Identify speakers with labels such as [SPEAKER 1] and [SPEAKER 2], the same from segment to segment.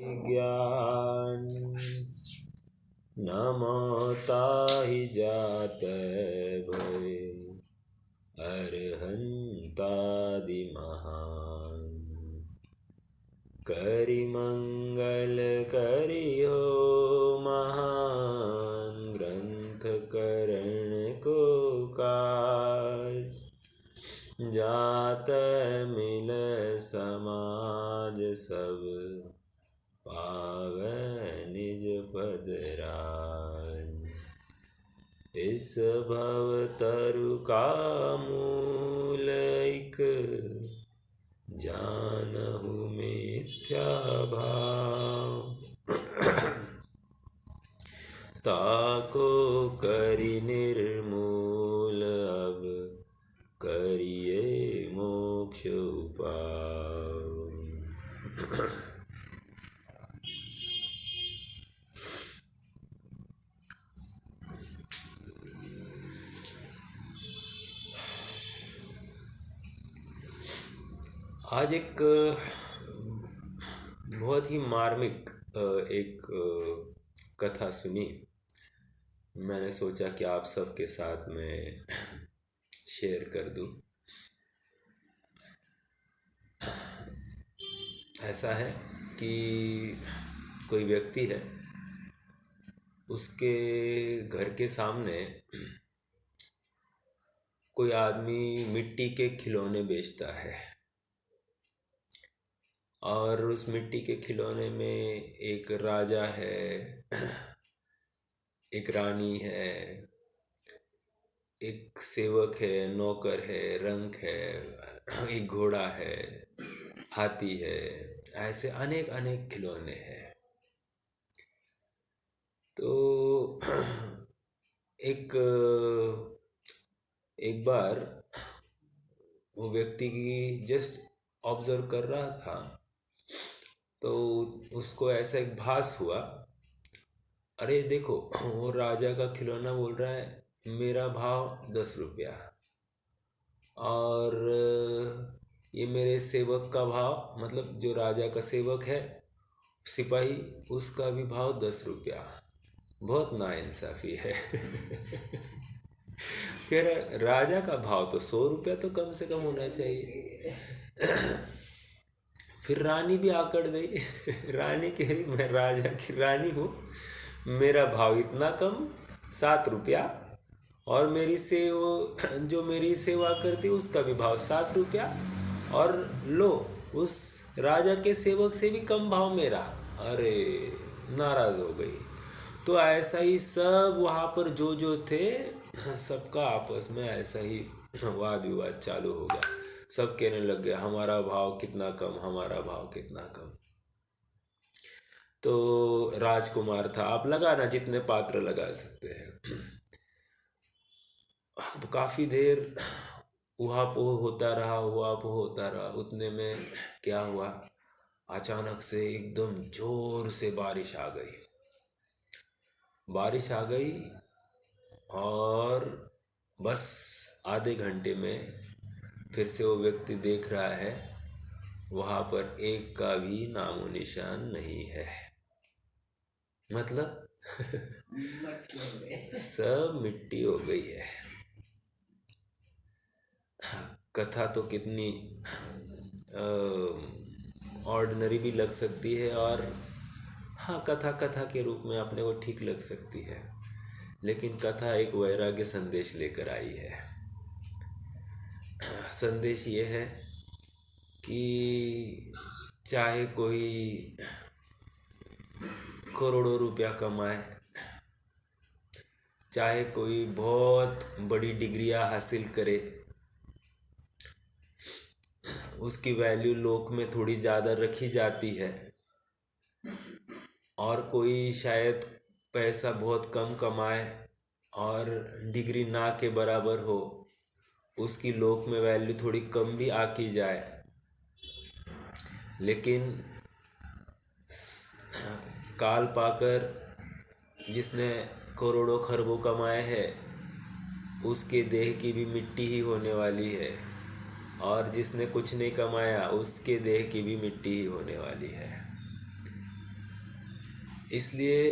[SPEAKER 1] ज्ञान नमो ताहि जातै भय अरहंतादि महान। करि मंगल करियो महान ग्रंथ करण को काज। जातै मिल समाज सब पावै निज पद राज। इस भव तरु का मूल एक जानहु मिथ्या भाव। ताको करि निर्मूल अब करिए मोक्ष उपाय। आज एक बहुत ही मार्मिक एक कथा सुनी। मैंने सोचा कि आप सबके साथ में शेयर कर दूं। ऐसा है कि कोई व्यक्ति है, उसके घर के सामने कोई आदमी मिट्टी के खिलौने बेचता है और उस मिट्टी के खिलौने में एक राजा है, एक रानी है, एक सेवक है, नौकर है, रंक है, एक घोड़ा है, हाथी है, ऐसे अनेक अनेक खिलौने हैं। तो एक बार वो व्यक्ति की जस्ट ऑब्जर्व कर रहा था, तो उसको ऐसा एक भास हुआ, अरे देखो वो राजा का खिलौना बोल रहा है मेरा भाव 10 रुपया, और ये मेरे सेवक का भाव, मतलब जो राजा का सेवक है सिपाही, उसका भी भाव 10 रुपया। बहुत नाइंसाफ़ी है। कह रहा राजा का भाव तो 100 रुपया तो कम से कम होना चाहिए। फिर रानी भी आकड़ गई। रानी कह रही मैं राजा की रानी हूँ, मेरा भाव इतना कम 7 रुपया, और जो मेरी सेवा करती उसका भी भाव 7 रुपया, और लो उस राजा के सेवक से भी कम भाव मेरा। अरे नाराज़ हो गई। तो ऐसा ही सब वहाँ पर जो थे, सबका आपस में ऐसा ही वाद विवाद चालू हो गया। सब कहने लग गए हमारा भाव कितना कम, हमारा भाव कितना कम। तो राजकुमार था, आप लगाना जितने पात्र लगा सकते हैं। काफ़ी देर उहापोह होता रहा। उतने में क्या हुआ, अचानक से एकदम जोर से बारिश आ गई। और बस आधे घंटे में फिर से वो व्यक्ति देख रहा है वहाँ पर एक का भी नामो निशान नहीं है। मतलब सब मिट्टी हो गई है। कथा तो कितनी ऑर्डिनरी भी लग सकती है, और हाँ कथा के रूप में अपने को ठीक लग सकती है, लेकिन कथा एक वैराग्य संदेश लेकर आई है। संदेश ये है कि चाहे कोई करोड़ों रुपया कमाए, चाहे कोई बहुत बड़ी डिग्रियां हासिल करे, उसकी वैल्यू लोक में थोड़ी ज़्यादा रखी जाती है, और कोई शायद पैसा बहुत कम कमाए और डिग्री ना के बराबर हो, उसकी लोक में वैल्यू थोड़ी कम भी आकी जाए, लेकिन काल पाकर जिसने करोड़ों खरबों कमाए हैं उसके देह की भी मिट्टी ही होने वाली है, और जिसने कुछ नहीं कमाया उसके देह की भी मिट्टी ही होने वाली है। इसलिए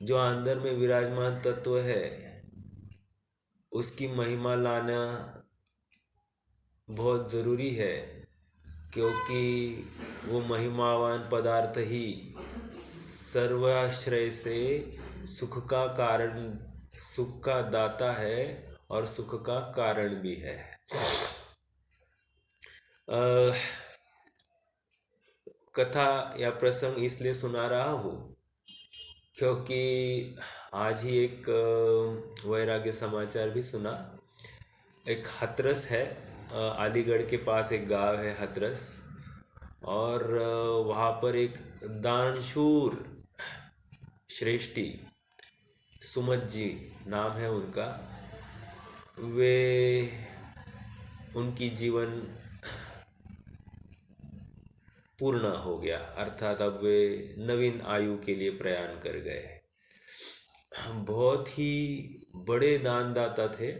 [SPEAKER 1] जो अंदर में विराजमान तत्व है उसकी महिमा लाना बहुत ज़रूरी है, क्योंकि वो महिमावान पदार्थ ही सर्वाश्रय से सुख का कारण, सुख का दाता है और सुख का कारण भी है। कथा या प्रसंग इसलिए सुना रहा हूँ क्योंकि आज ही एक वैराग्य समाचार भी सुना। एक हथरस है, अलीगढ़ के पास एक गांव है हथरस, और वहाँ पर एक दानशूर श्रेष्ठी, सुमत जी नाम है उनका, वे उनकी जीवन पूर्ण हो गया, अर्थात अब वे नवीन आयु के लिए प्रयाण कर गए। बहुत ही बड़े दानदाता थे।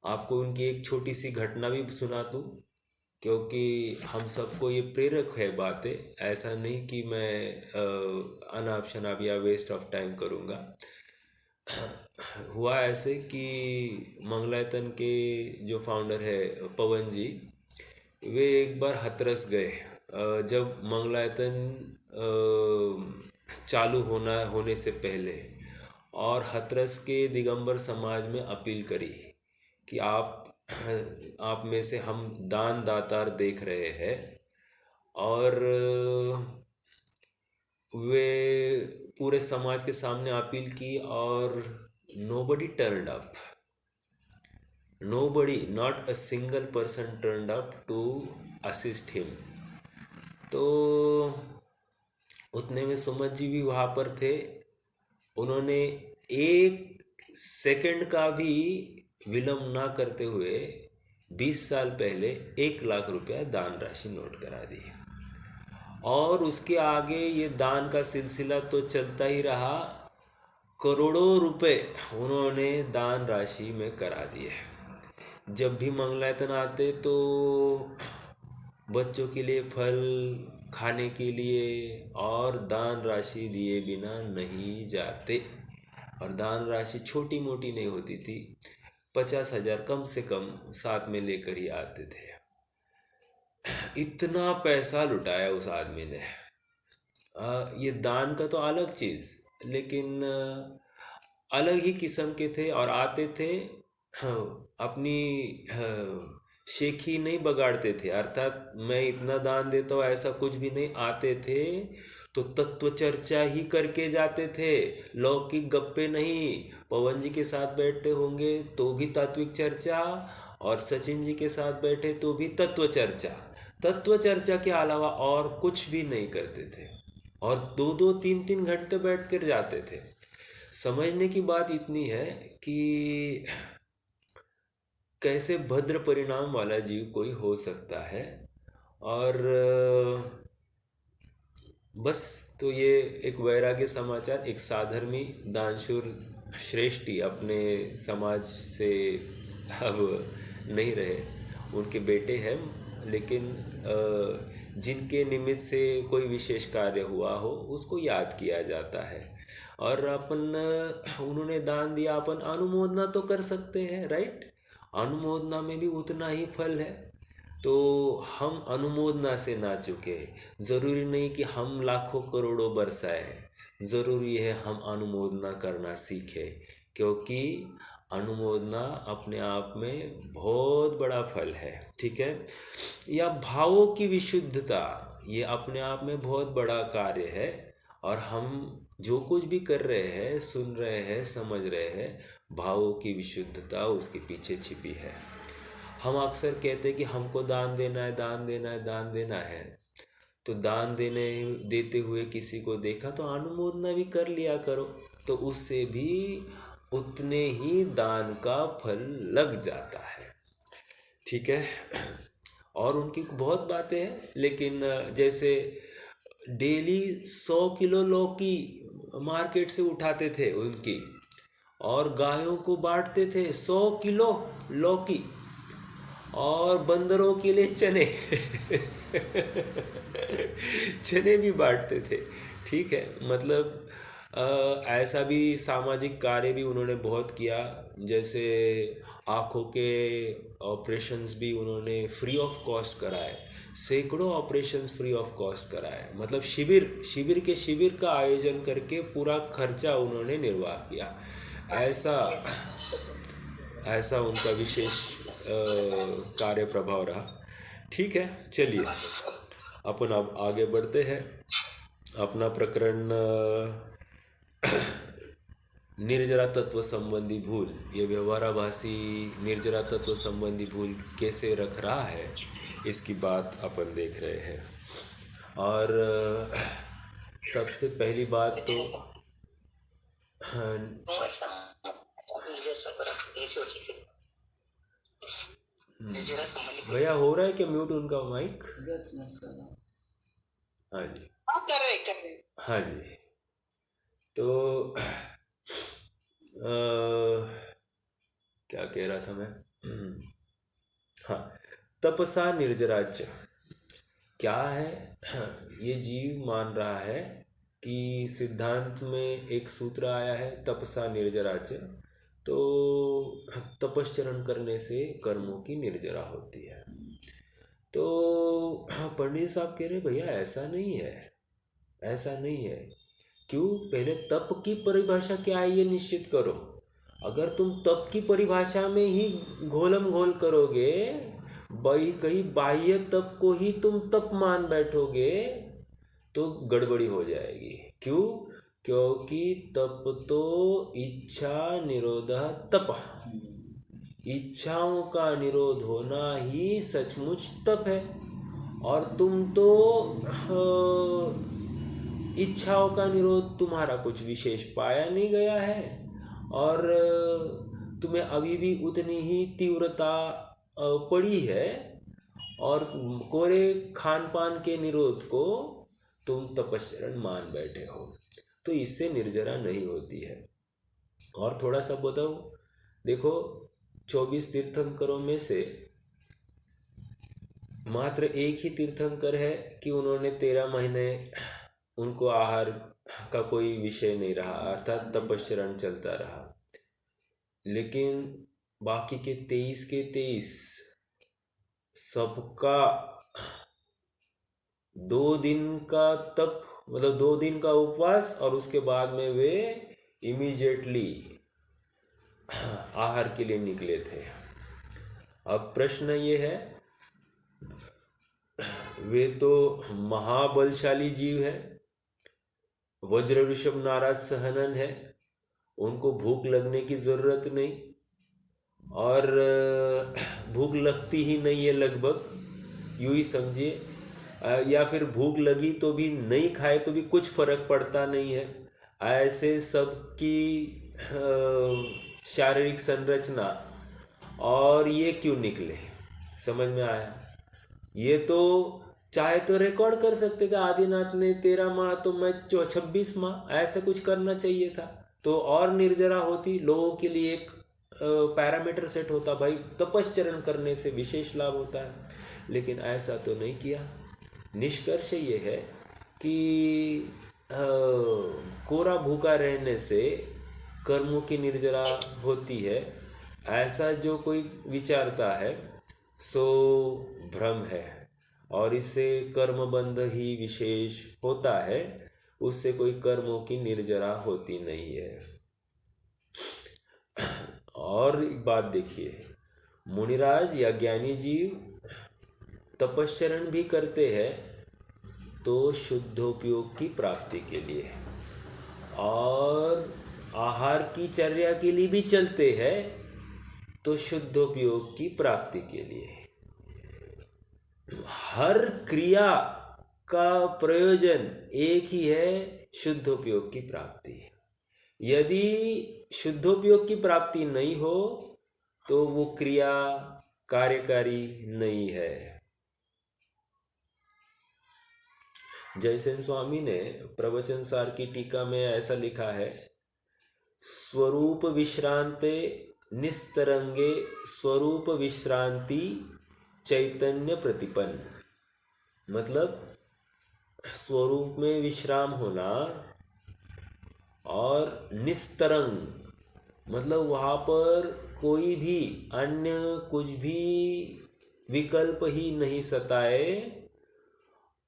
[SPEAKER 1] आपको उनकी एक छोटी सी घटना भी सुना दूँ, क्योंकि हम सबको ये प्रेरक है बातें, ऐसा नहीं कि मैं अनाप शनाप या वेस्ट ऑफ टाइम करूँगा। हुआ ऐसे कि मंगलायतन के जो फाउंडर है पवन जी, वे एक बार हथरस गए। जब मंगलायतन चालू होने से पहले, और हथरस के दिगंबर समाज में अपील करी कि आप में से हम दान दातार देख रहे हैं, और वे पूरे समाज के सामने अपील की, और nobody turned up, nobody, not a single person turned up to assist him। तो उतने में सुमत जी भी वहाँ पर थे। उन्होंने एक सेकंड का भी विलम्ब ना करते हुए 20 साल पहले 1 लाख रुपया दान राशि नोट करा दी, और उसके आगे ये दान का सिलसिला तो चलता ही रहा। करोड़ों रुपए उन्होंने दान राशि में करा दिए। जब भी मंगलायतन आते तो बच्चों के लिए फल, खाने के लिए, और दान राशि दिए बिना नहीं जाते। और दान राशि छोटी मोटी नहीं होती थी, 50,000 कम से कम साथ में लेकर ही आते थे। इतना पैसा लुटाया उस आदमी ने। ये दान का तो अलग चीज़, लेकिन अलग ही किस्म के थे, और आते थे अपनी शेखी नहीं बगाड़ते थे, अर्थात मैं इतना दान देता हूँ ऐसा कुछ भी नहीं। आते थे तो तत्व चर्चा ही करके जाते थे, लौकिक गप्पे नहीं। पवन जी के साथ बैठते होंगे तो भी तात्विक चर्चा, और सचिन जी के साथ बैठे तो भी तत्व चर्चा। तत्व चर्चा के अलावा और कुछ भी नहीं करते थे, और 2-2, 3-3 घंटे बैठ कर जाते थे। समझने की बात इतनी है कि कैसे भद्र परिणाम वाला जीव कोई हो सकता है। और बस, तो ये एक वैराग्य समाचार। एक साधर्मी दानशूर श्रेष्ठी अपने समाज से अब नहीं रहे, उनके बेटे हैं, लेकिन जिनके निमित्त से कोई विशेष कार्य हुआ हो उसको याद किया जाता है। और उन्होंने दान दिया, अपन अनुमोदना तो कर सकते हैं, राइट। अनुमोदना में भी उतना ही फल है, तो हम अनुमोदना से ना चुके। ज़रूरी नहीं कि हम लाखों करोड़ों बरसाए, ज़रूरी है हम अनुमोदना करना सीखें, क्योंकि अनुमोदना अपने आप में बहुत बड़ा फल है, ठीक है। या भावों की विशुद्धता, ये अपने आप में बहुत बड़ा कार्य है। और हम जो कुछ भी कर रहे हैं, सुन रहे हैं, समझ रहे हैं, भावों की विशुद्धता उसके पीछे छिपी है। हम अक्सर कहते हैं कि हमको दान देना है, दान देना है, दान देना है। तो दान देते हुए किसी को देखा तो अनुमोदना भी कर लिया करो, तो उससे भी उतने ही दान का फल लग जाता है, ठीक है। और उनकी बहुत बातें हैं, लेकिन जैसे डेली 100 किलो लौकी मार्केट से उठाते थे उनकी, और गायों को बांटते थे 100 किलो लौकी, और बंदरों के लिए चने चने भी बांटते थे। ठीक है, मतलब ऐसा भी सामाजिक कार्य भी उन्होंने बहुत किया। जैसे आँखों के ऑपरेशंस भी उन्होंने फ्री ऑफ कॉस्ट कराए। सैकड़ों ऑपरेशंस फ्री ऑफ कॉस्ट कराए, मतलब शिविर का आयोजन करके पूरा खर्चा उन्होंने निर्वाह किया। ऐसा ऐसा उनका विशेष कार्य प्रभाव रहा। ठीक है, चलिए अपन अब आगे बढ़ते हैं। अपना प्रकरण निर्जरा तत्व संबंधी भूल, ये व्यवहाराभासी निर्जरा तत्व संबंधी भूल कैसे रख रहा है, इसकी बात अपन देख रहे हैं। और सबसे पहली बात तो भैया हो रहा है क्या म्यूट उनका माइक? हाँ जी,
[SPEAKER 2] हाँ कर रहे
[SPEAKER 1] हाँ जी। तो क्या कह रहा था मैं? हाँ, तपसा निर्जराच क्या है? ये जीव मान रहा है कि सिद्धांत में एक सूत्र आया है तपसा निर्जराच, तो तपश्चरण करने से कर्मों की निर्जरा होती है। तो पंडित साहब कह रहे भैया ऐसा नहीं है, ऐसा नहीं है। क्यों? पहले तप की परिभाषा क्या है ये निश्चित करो। अगर तुम तप की परिभाषा में ही घोलम घोल करोगे, कहीं बाह्य तप को ही तुम तप मान बैठोगे, तो गड़बड़ी हो जाएगी। क्यों? क्योंकि तप तो इच्छा निरोध तप, इच्छाओं का निरोध होना ही सचमुच तप है। और तुम तो इच्छाओं का निरोध तुम्हारा कुछ विशेष पाया नहीं गया है, और तुम्हें अभी भी उतनी ही तीव्रता पड़ी है, और कोरे खान पान के निरोध को तुम तपश्चरण मान बैठे हो, तो इससे निर्जरा नहीं होती है। और थोड़ा सा बताओ, देखो 24 तीर्थंकरों में से मात्र एक ही तीर्थंकर है कि उन्होंने 13 महीने उनको आहार का कोई विषय नहीं रहा, अर्थात तपश्चरण चलता रहा। लेकिन बाकी के 23 के 23 सबका 2 दिन का तप, मतलब 2 दिन का उपवास, और उसके बाद में वे इमीडिएटली आहार के लिए निकले थे। अब प्रश्न ये है, वे तो महाबलशाली जीव है, वज्र ऋषभ नाराज सहनन है, उनको भूख लगने की ज़रूरत नहीं, और भूख लगती ही नहीं है लगभग, यूँ ही समझिए। या फिर भूख लगी तो भी नहीं खाए तो भी कुछ फर्क पड़ता नहीं है। ऐसे सबकी शारीरिक संरचना, और ये क्यों निकले, समझ में आया? ये तो चाहे तो रिकॉर्ड कर सकते थे, आदिनाथ ने 13 माह तो मैं 26 माह, ऐसा कुछ करना चाहिए था, तो और निर्जरा होती। लोगों के लिए एक पैरामीटर सेट होता, भाई तपश्चरण करने से विशेष लाभ होता है, लेकिन ऐसा तो नहीं किया। निष्कर्ष ये है कि कोरा भूखा रहने से कर्मों की निर्जरा होती है, ऐसा जो कोई विचारता है सो भ्रम है, और इससे कर्मबंध ही विशेष होता है, उससे कोई कर्मों की निर्जरा होती नहीं है। और एक बात देखिए, मुनिराज या ज्ञानी जीव तपश्चरण भी करते हैं तो शुद्धोपयोग की प्राप्ति के लिए, और आहार की चर्या के लिए भी चलते हैं तो शुद्धोपयोग की प्राप्ति के लिए। हर क्रिया का प्रयोजन एक ही है, शुद्धोपयोग की प्राप्ति। यदि शुद्धोपयोग की प्राप्ति नहीं हो तो वो क्रिया कार्यकारी नहीं है। जयसेन स्वामी ने प्रवचन सार की टीका में ऐसा लिखा है, स्वरूप विश्रांते निस्तरंगे स्वरूप विश्रांति चैतन्य प्रतिपन्न। मतलब स्वरूप में विश्राम होना और निस्तरंग मतलब वहाँ पर कोई भी अन्य कुछ भी विकल्प ही नहीं सताए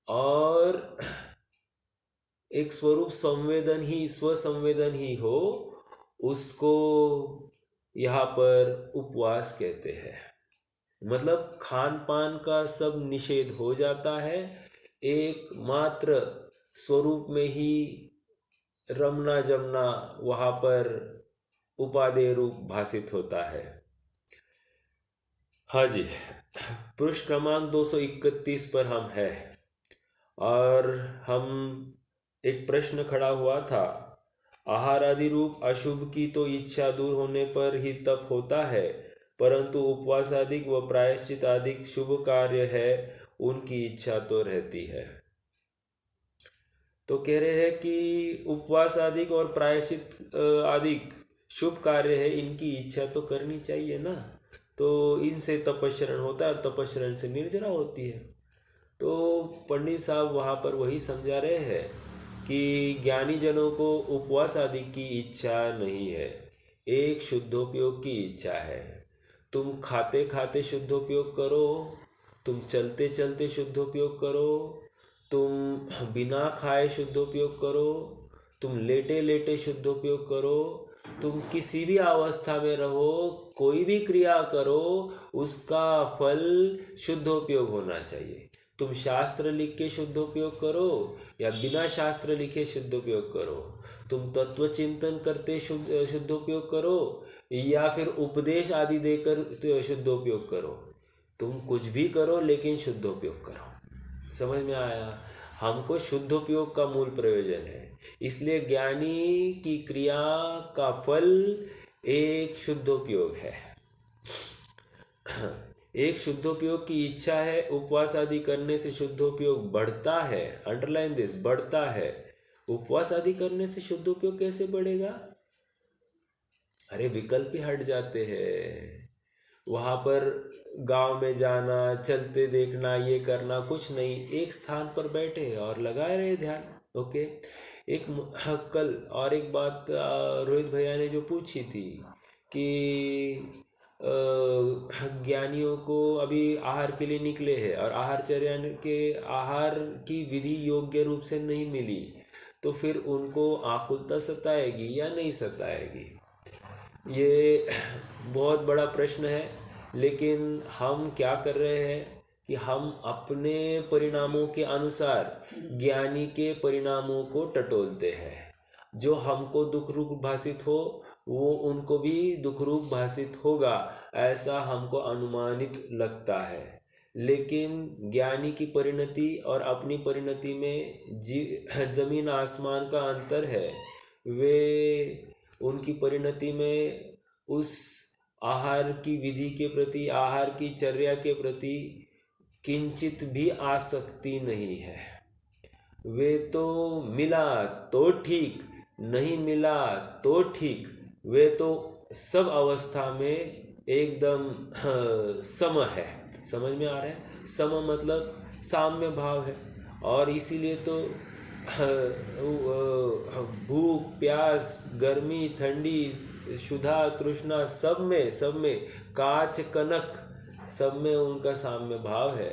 [SPEAKER 1] और एक स्वरूप संवेदन ही स्वसंवेदन ही हो, उसको यहाँ पर उपवास कहते हैं। मतलब खान पान का सब निषेध हो जाता है, एकमात्र स्वरूप में ही रमना जमना वहाँ पर उपादेय रूप भासित होता है। हाँ जी, पृष्ठ क्रमांक 231 पर हम हैं और हम एक प्रश्न खड़ा हुआ था, आहार आदि रूप अशुभ की तो इच्छा दूर होने पर ही तप होता है, परंतु उपवास आदि व प्रायश्चित आदि शुभ कार्य है, उनकी इच्छा तो रहती है। तो कह रहे हैं कि उपवास आदि और प्रायश्चित आदि शुभ कार्य है, इनकी इच्छा तो करनी चाहिए ना, तो इनसे तपस्रण होता है और तपस्रण से निर्जरा होती है। तो पंडित साहब वहाँ पर वही समझा रहे हैं कि ज्ञानी जनों को उपवास आदि की इच्छा नहीं है, एक शुद्धोपयोग की इच्छा है। तुम खाते खाते शुद्धोपयोग करो, तुम चलते चलते शुद्धोपयोग करो, तुम बिना खाए शुद्धोपयोग करो, तुम लेटे लेटे शुद्धोपयोग करो, तुम किसी भी अवस्था में रहो, कोई भी क्रिया करो, उसका फल शुद्धोपयोग होना चाहिए। तुम शास्त्र लिख के शुद्धोपयोग करो या बिना शास्त्र लिखे शुद्धोपयोग करो, तुम तत्व चिंतन करते शुद्धोपयोग करो या फिर उपदेश आदि देकर शुद्धोपयोग करो, तुम कुछ भी करो लेकिन शुद्धोपयोग करो। समझ में आया? हमको शुद्धोपयोग का मूल प्रयोजन है, इसलिए ज्ञानी की क्रिया का फल एक शुद्धोपयोग है। एक शुद्धोपयोग की इच्छा है, उपवास आदि करने से शुद्धोपयोग बढ़ता है। अंडरलाइन दिस, बढ़ता है। उपवास आदि करने से शुद्धोपयोग कैसे बढ़ेगा? अरे विकल्प ही हट जाते हैं। वहाँ पर गांव में जाना, चलते देखना, ये करना कुछ नहीं, एक स्थान पर बैठे और लगाए रहे ध्यान। ओके, एक कल और एक बात रोहित भैया ने जो पूछी थी कि ज्ञानियों को अभी आहार के लिए निकले हैं और आहारचर्या के आहार की विधि योग्य रूप से नहीं मिली, तो फिर उनको आकुलता सताएगी या नहीं सताएगी? ये बहुत बड़ा प्रश्न है, लेकिन हम क्या कर रहे हैं कि हम अपने परिणामों के अनुसार ज्ञानी के परिणामों को टटोलते हैं। जो हमको दुख रूप भासित हो वो उनको भी दुख रूप भासित होगा, ऐसा हमको अनुमानित लगता है। लेकिन ज्ञानी की परिणति और अपनी परिणति में जमीन आसमान का अंतर है। वे उनकी परिणति में उस आहार की विधि के प्रति, आहार की चर्या के प्रति किंचित भी आसक्ति नहीं है। वे तो मिला तो ठीक, नहीं मिला तो ठीक, वे तो सब अवस्था में एकदम सम है। समझ में आ रहा है? सम मतलब साम्य भाव है। और इसीलिए तो भूख प्यास, गर्मी ठंडी, क्षुधा तृष्णा, सब में काच कनक, सब में उनका साम्य भाव है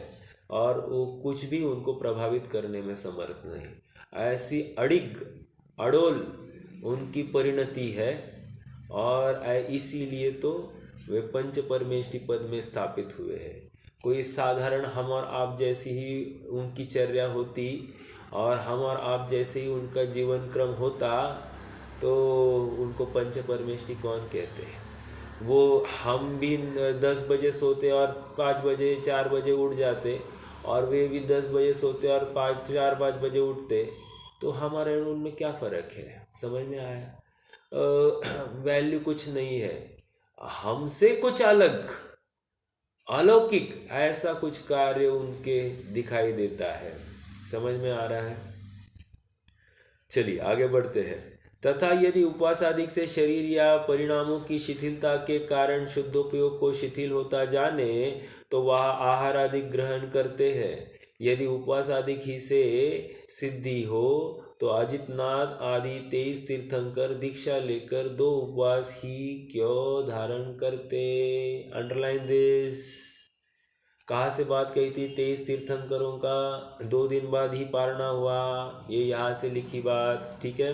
[SPEAKER 1] और वो कुछ भी उनको प्रभावित करने में समर्थ नहीं। ऐसी अड़िग अड़ोल उनकी परिणति है और इसीलिए तो वे पंच परमेष्टि पद में स्थापित हुए हैं। कोई साधारण हम और आप जैसी ही उनकी चर्या होती और हम और आप जैसे ही उनका जीवन क्रम होता तो उनको पंच परमेष्टि कौन कहते हैं? वो हम भी 10 बजे सोते और 5 बजे 4 बजे उठ जाते, और वे भी 10 बजे सोते और 4-5 बजे उठते, तो हमारे उनमें क्या फ़र्क है? समझ में आया? वैल्यू कुछ नहीं है। हमसे कुछ अलग अलौकिक ऐसा कुछ कार्य उनके दिखाई देता है। समझ में आ रहा है? चलिए आगे बढ़ते हैं। तथा यदि उपवास आदि से शरीर या परिणामों की शिथिलता के कारण शुद्धोपयोग को शिथिल होता जाने तो वह आहार आदि ग्रहण करते हैं, यदि उपवास आदि ही से सिद्धि हो तो अजितनाथ आदि 23 तीर्थंकर दीक्षा लेकर 2 उपवास ही क्यों धारण करते। Underline this. कहाँ से बात कही थी? 23 तीर्थंकरों का 2 दिन बाद ही पारना हुआ, ये यहाँ से लिखी बात, ठीक है।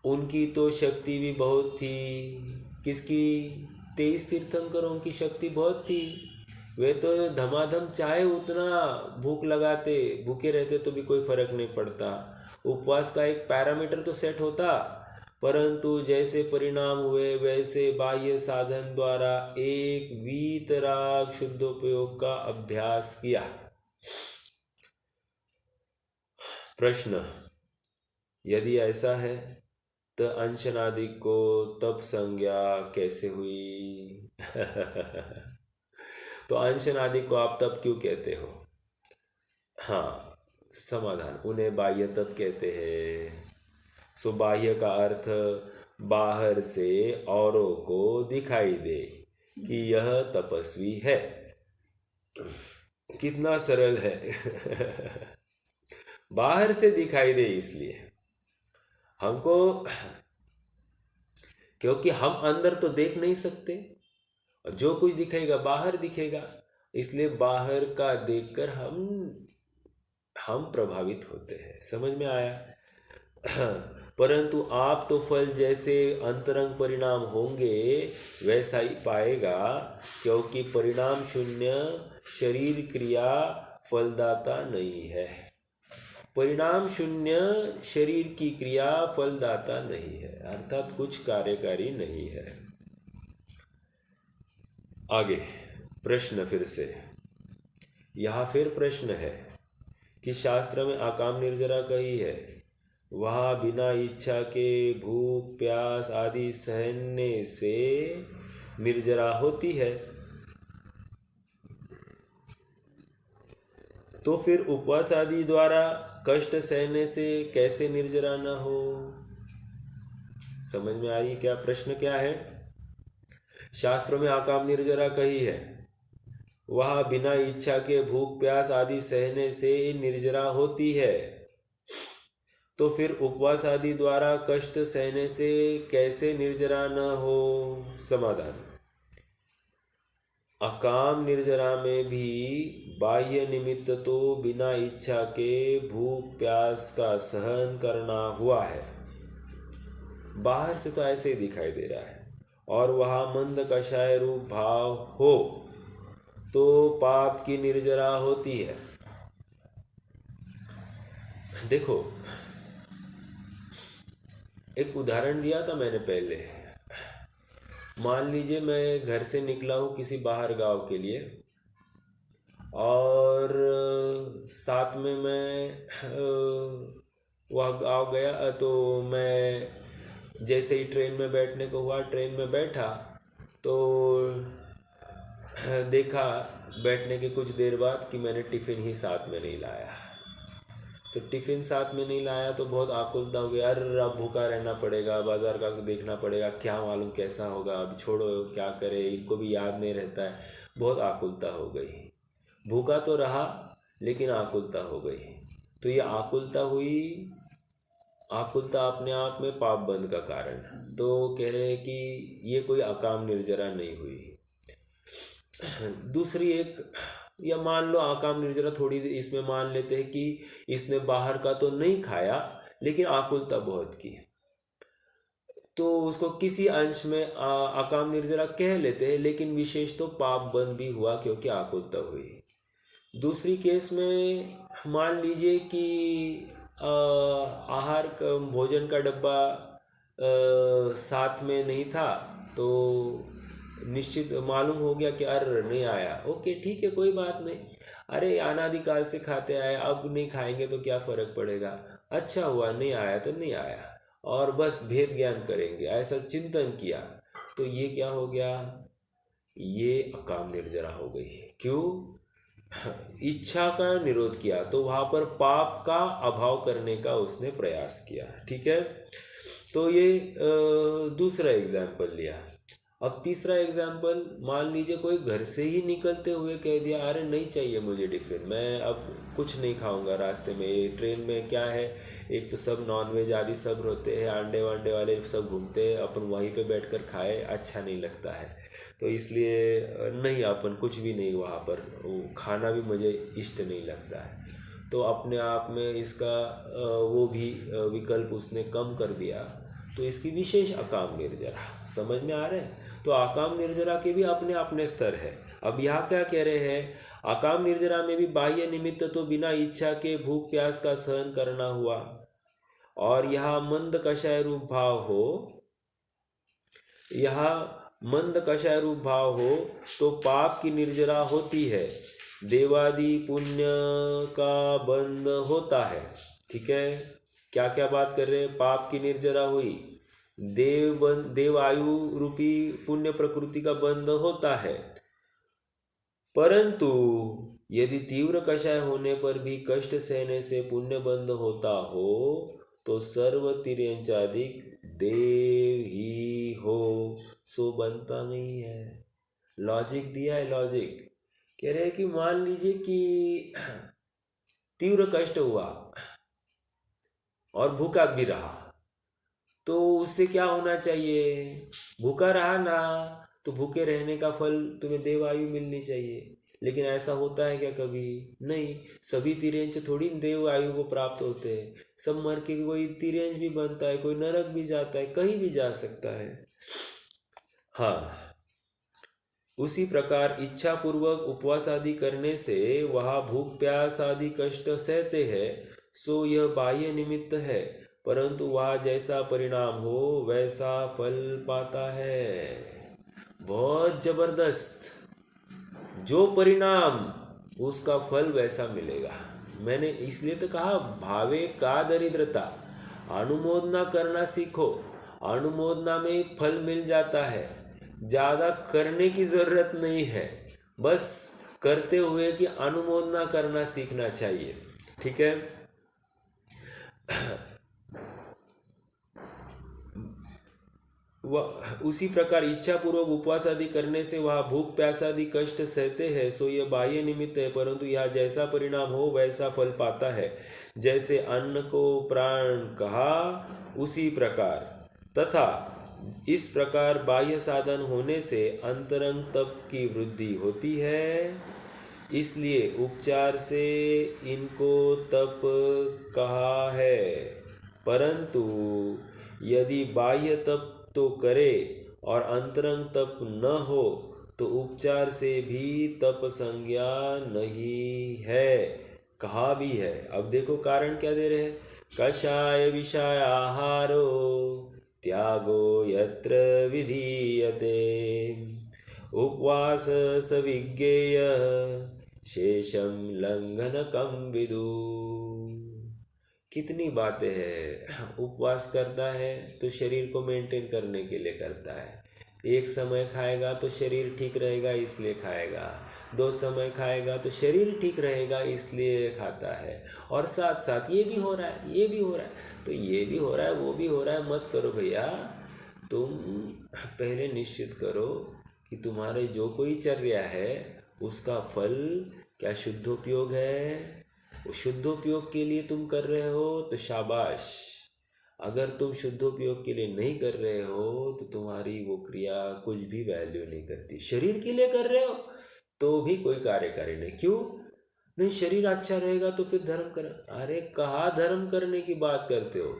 [SPEAKER 1] उनकी तो शक्ति भी बहुत थी। किसकी? 23 तीर्थंकरों की शक्ति बहुत थी। वे तो धमाधम चाहे उतना भूख लगाते, भूखे रहते तो भी कोई फर्क नहीं पड़ता। उपवास का एक पैरामीटर तो सेट होता, परंतु जैसे परिणाम हुए वैसे बाह्य साधन द्वारा एक वीतराग शुद्धोपयोग का अभ्यास किया। प्रश्न: यदि ऐसा है तो अंशनादि को तप संज्ञा कैसे हुई? तो अंशनादि को आप तप क्यों कहते हो? हाँ, समाधान, उन्हें बाह्य तप कहते हैं। सो बाह्य का अर्थ बाहर से औरों को दिखाई दे कि यह तपस्वी है। कितना सरल है। बाहर से दिखाई दे, इसलिए हमको, क्योंकि हम अंदर तो देख नहीं सकते और जो कुछ दिखेगा बाहर दिखेगा, इसलिए बाहर का देखकर हम प्रभावित होते हैं। समझ में आया? परंतु आप तो फल जैसे अंतरंग परिणाम होंगे वैसा ही पाएगा, क्योंकि परिणाम शून्य शरीर क्रिया फलदाता नहीं है। परिणाम शून्य शरीर की क्रिया फलदाता नहीं है, अर्थात कुछ कार्यकारी नहीं है। आगे प्रश्न फिर से, यहाँ फिर प्रश्न है कि शास्त्र में आकाम निर्जरा कही है, वहाँ बिना इच्छा के भूख प्यास आदि सहने से निर्जरा होती है, तो फिर उपवास आदि द्वारा कष्ट सहने से कैसे निर्जरा न हो? समझ में आई क्या? प्रश्न क्या है? शास्त्रों में आकाम निर्जरा कही है, वह बिना इच्छा के भूख प्यास आदि सहने से निर्जरा होती है, तो फिर उपवास आदि द्वारा कष्ट सहने से कैसे निर्जरा न हो? समाधान: अकाम निर्जरा में भी बाह्य निमित्त तो बिना इच्छा के भूख प्यास का सहन करना हुआ है, बाहर से तो ऐसे ही दिखाई दे रहा है, और वहाँ मंद कषाय रूप भाव हो तो पाप की निर्जरा होती है। देखो, एक उदाहरण दिया था मैंने पहले। मान लीजिए मैं घर से निकला हूँ किसी बाहर गांव के लिए, और साथ में मैं वह गांव गया, तो मैं जैसे ही ट्रेन में बैठने को हुआ, ट्रेन में बैठा तो देखा बैठने के कुछ देर बाद कि मैंने टिफ़िन ही साथ में नहीं लाया। तो टिफ़िन साथ में नहीं लाया तो बहुत आकुलता हो गया, अरे अब भूखा रहना पड़ेगा, बाज़ार का देखना पड़ेगा, क्या मालूम कैसा होगा, अब छोड़ो क्या करे, इनको भी याद नहीं रहता है। बहुत आकुलता हो गई। भूखा तो रहा लेकिन आकुलता हो गई। तो ये आकुलता हुई, आकुलता अपने आप में पाप बंध का कारण। तो कह रहे हैं कि ये कोई अकाम निर्जरा नहीं हुई। दूसरी एक, या मान लो आकाम निर्जरा थोड़ी इसमें मान लेते हैं कि इसने बाहर का तो नहीं खाया लेकिन आकुलता बहुत की, तो उसको किसी अंश में आकाम निर्जरा कह लेते हैं, लेकिन विशेष तो पाप बंद भी हुआ क्योंकि आकुलता हुई। दूसरी केस में मान लीजिए कि आहार का भोजन का डब्बा साथ में नहीं था, तो निश्चित मालूम हो गया कि अरे नहीं आया, ओके ठीक है कोई बात नहीं, अरे अनादिकाल से खाते आए, अब नहीं खाएंगे तो क्या फ़र्क पड़ेगा, अच्छा हुआ नहीं आया तो नहीं आया, और बस भेद ज्ञान करेंगे, ऐसा चिंतन किया, तो ये क्या हो गया? ये अकाम निर्जरा हो गई। क्यों? इच्छा का निरोध किया, तो वहाँ पर पाप का अभाव करने का उसने प्रयास किया। ठीक है, तो ये दूसरा एग्जाम्पल लिया। अब तीसरा एग्जाम्पल, मान लीजिए कोई घर से ही निकलते हुए कह दिया अरे नहीं चाहिए मुझे टिफ़िन, मैं अब कुछ नहीं खाऊंगा रास्ते में, ये ट्रेन में क्या है, एक तो सब नॉनवेज आदि सब होते हैं, अंडे वंडे वाले सब घूमते हैं, अपन वहीं पे बैठकर खाए अच्छा नहीं लगता है, तो इसलिए नहीं, अपन कुछ भी नहीं वहाँ पर वो खाना भी मुझे इष्ट नहीं लगता है। तो अपने आप में इसका वो भी विकल्प उसने कम कर दिया, तो इसकी विशेष अकाम निर्जरा समझ में आ रहे हैं। तो आकाम निर्जरा के भी अपने अपने स्तर है। अब यहाँ क्या कह रहे हैं, आकाम निर्जरा में भी बाह्य निमित्त तो बिना इच्छा के भूख प्यास का सहन करना हुआ, और यहाँ मंद कषाय रूप भाव हो, यहाँ मंद कषाय रूप भाव हो तो पाप की निर्जरा होती है, देवादि पुण्य का बंध होता है। ठीक है, क्या क्या बात कर रहे हैं, पाप की निर्जरा हुई, देव आयु रूपी पुण्य प्रकृति का बंध होता है, परंतु यदि तीव्र कषाय होने पर भी कष्ट सहने से पुण्य बंध होता हो तो सर्व तिर्यंचाधिक देव ही हो, सो बनता नहीं है। लॉजिक दिया है, लॉजिक कह रहे हैं कि मान लीजिए कि तीव्र कष्ट हुआ और भूखा भी रहा, तो उससे क्या होना चाहिए, भूखा रहा ना तो भूखे रहने का फल तुम्हें देवायु मिलनी चाहिए, लेकिन ऐसा होता है क्या कभी, नहीं। सभी तिर्यंच थोड़ी देव आयु को प्राप्त होते हैं, सब मर के कोई तिर्यंच भी बनता है, कोई नरक भी जाता है, कहीं भी जा सकता है। हाँ, उसी प्रकार इच्छा पूर्वक उपवास आदि करने से वह भूख प्यास आदि कष्ट सहते हैं, सो यह बाह्य निमित्त है, परंतु वह जैसा परिणाम हो वैसा फल पाता है। बहुत जबरदस्त, जो परिणाम उसका फल वैसा मिलेगा। मैंने इसलिए तो कहा भावे का दरिद्रता, अनुमोदना करना सीखो, अनुमोदना में ही फल मिल जाता है, ज़्यादा करने की ज़रूरत नहीं है, बस करते हुए कि अनुमोदना करना सीखना चाहिए। ठीक है, वह उसी प्रकार इच्छा पूर्वक उपवास आदि करने से वह भूख प्यास आदि कष्ट सहते हैं, सो यह बाह्य निमित्त है, परंतु यह जैसा परिणाम हो वैसा फल पाता है। जैसे अन्न को प्राण कहा उसी प्रकार, तथा इस प्रकार बाह्य साधन होने से अंतरंग तप की वृद्धि होती है, इसलिए उपचार से इनको तप कहा है। परंतु यदि बाह्य तप तो करे और अंतरंग तप न हो तो उपचार से भी तप संज्ञा नहीं है, कहा भी है। अब देखो कारण क्या दे रहे हैं, कषाय विषय आहारो त्यागो यत्र विधीयते, उपवास सविज्ञेय शेषम लंघनकम विदु। कितनी बातें हैं, उपवास करता है तो शरीर को मेंटेन करने के लिए करता है, एक समय खाएगा तो शरीर ठीक रहेगा इसलिए खाएगा, 2 समय खाएगा तो शरीर ठीक रहेगा इसलिए खाता है, और साथ साथ ये भी हो रहा है, ये भी हो रहा है, तो ये भी हो रहा है वो भी हो रहा है, मत करो भैया। तुम पहले निश्चित करो कि तुम्हारे जो कोई चर्या है उसका फल क्या शुद्धोपयोग है, शुद्धोपयोग के लिए तुम कर रहे हो तो शाबाश, अगर तुम शुद्धोपयोग के लिए नहीं कर रहे हो तो तुम्हारी वो क्रिया कुछ भी वैल्यू नहीं करती। शरीर के लिए कर रहे हो तो भी कोई कार्यकारी नहीं, क्यों नहीं, शरीर अच्छा रहेगा तो फिर धर्म कर, अरे कहाँ धर्म करने की बात करते हो,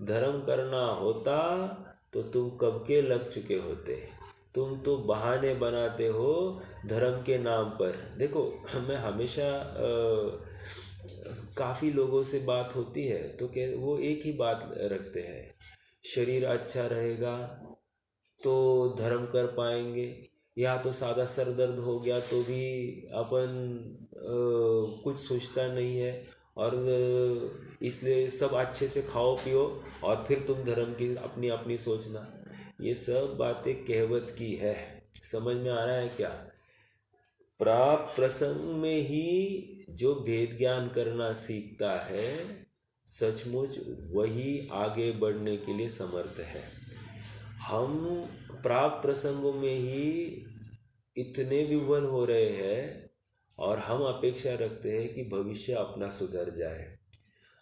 [SPEAKER 1] धर्म करना होता तो तुम कब के लग चुके होते, तुम तो बहाने बनाते हो धर्म के नाम पर। देखो मैं हमेशा काफ़ी लोगों से बात होती है तो क्या वो एक ही बात रखते हैं, शरीर अच्छा रहेगा तो धर्म कर पाएंगे, या तो सादा सर दर्द हो गया तो भी अपन कुछ सोचता नहीं है, और इसलिए सब अच्छे से खाओ पियो और फिर तुम धर्म की अपनी अपनी सोचना, ये सब बातें कहवत की है। समझ में आ रहा है क्या, प्राप्त प्रसंग में ही जो भेद ज्ञान करना सीखता है सचमुच वही आगे बढ़ने के लिए समर्थ है। हम प्राप्त प्रसंगों में ही इतने विह्वल हो रहे हैं और हम अपेक्षा रखते हैं कि भविष्य अपना सुधर जाए,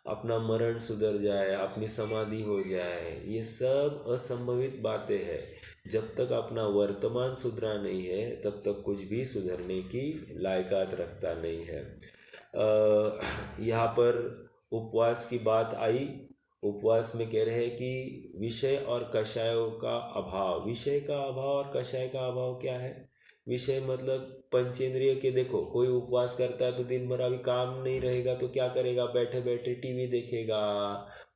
[SPEAKER 1] अपना मरण सुधर जाए, अपनी समाधि हो जाए। ये सब असंभवित बातें हैं। जब तक अपना वर्तमान सुधरा नहीं है तब तक कुछ भी सुधरने की लायकात रखता नहीं है। यहाँ पर उपवास की बात आई। उपवास में कह रहे हैं कि विषय और कषायों का अभाव। विषय का अभाव और कषाय का अभाव क्या है? विषय मतलब पंचेंद्रिय के। देखो, कोई उपवास करता है तो दिन भर अभी काम नहीं रहेगा तो क्या करेगा? बैठे बैठे टीवी देखेगा,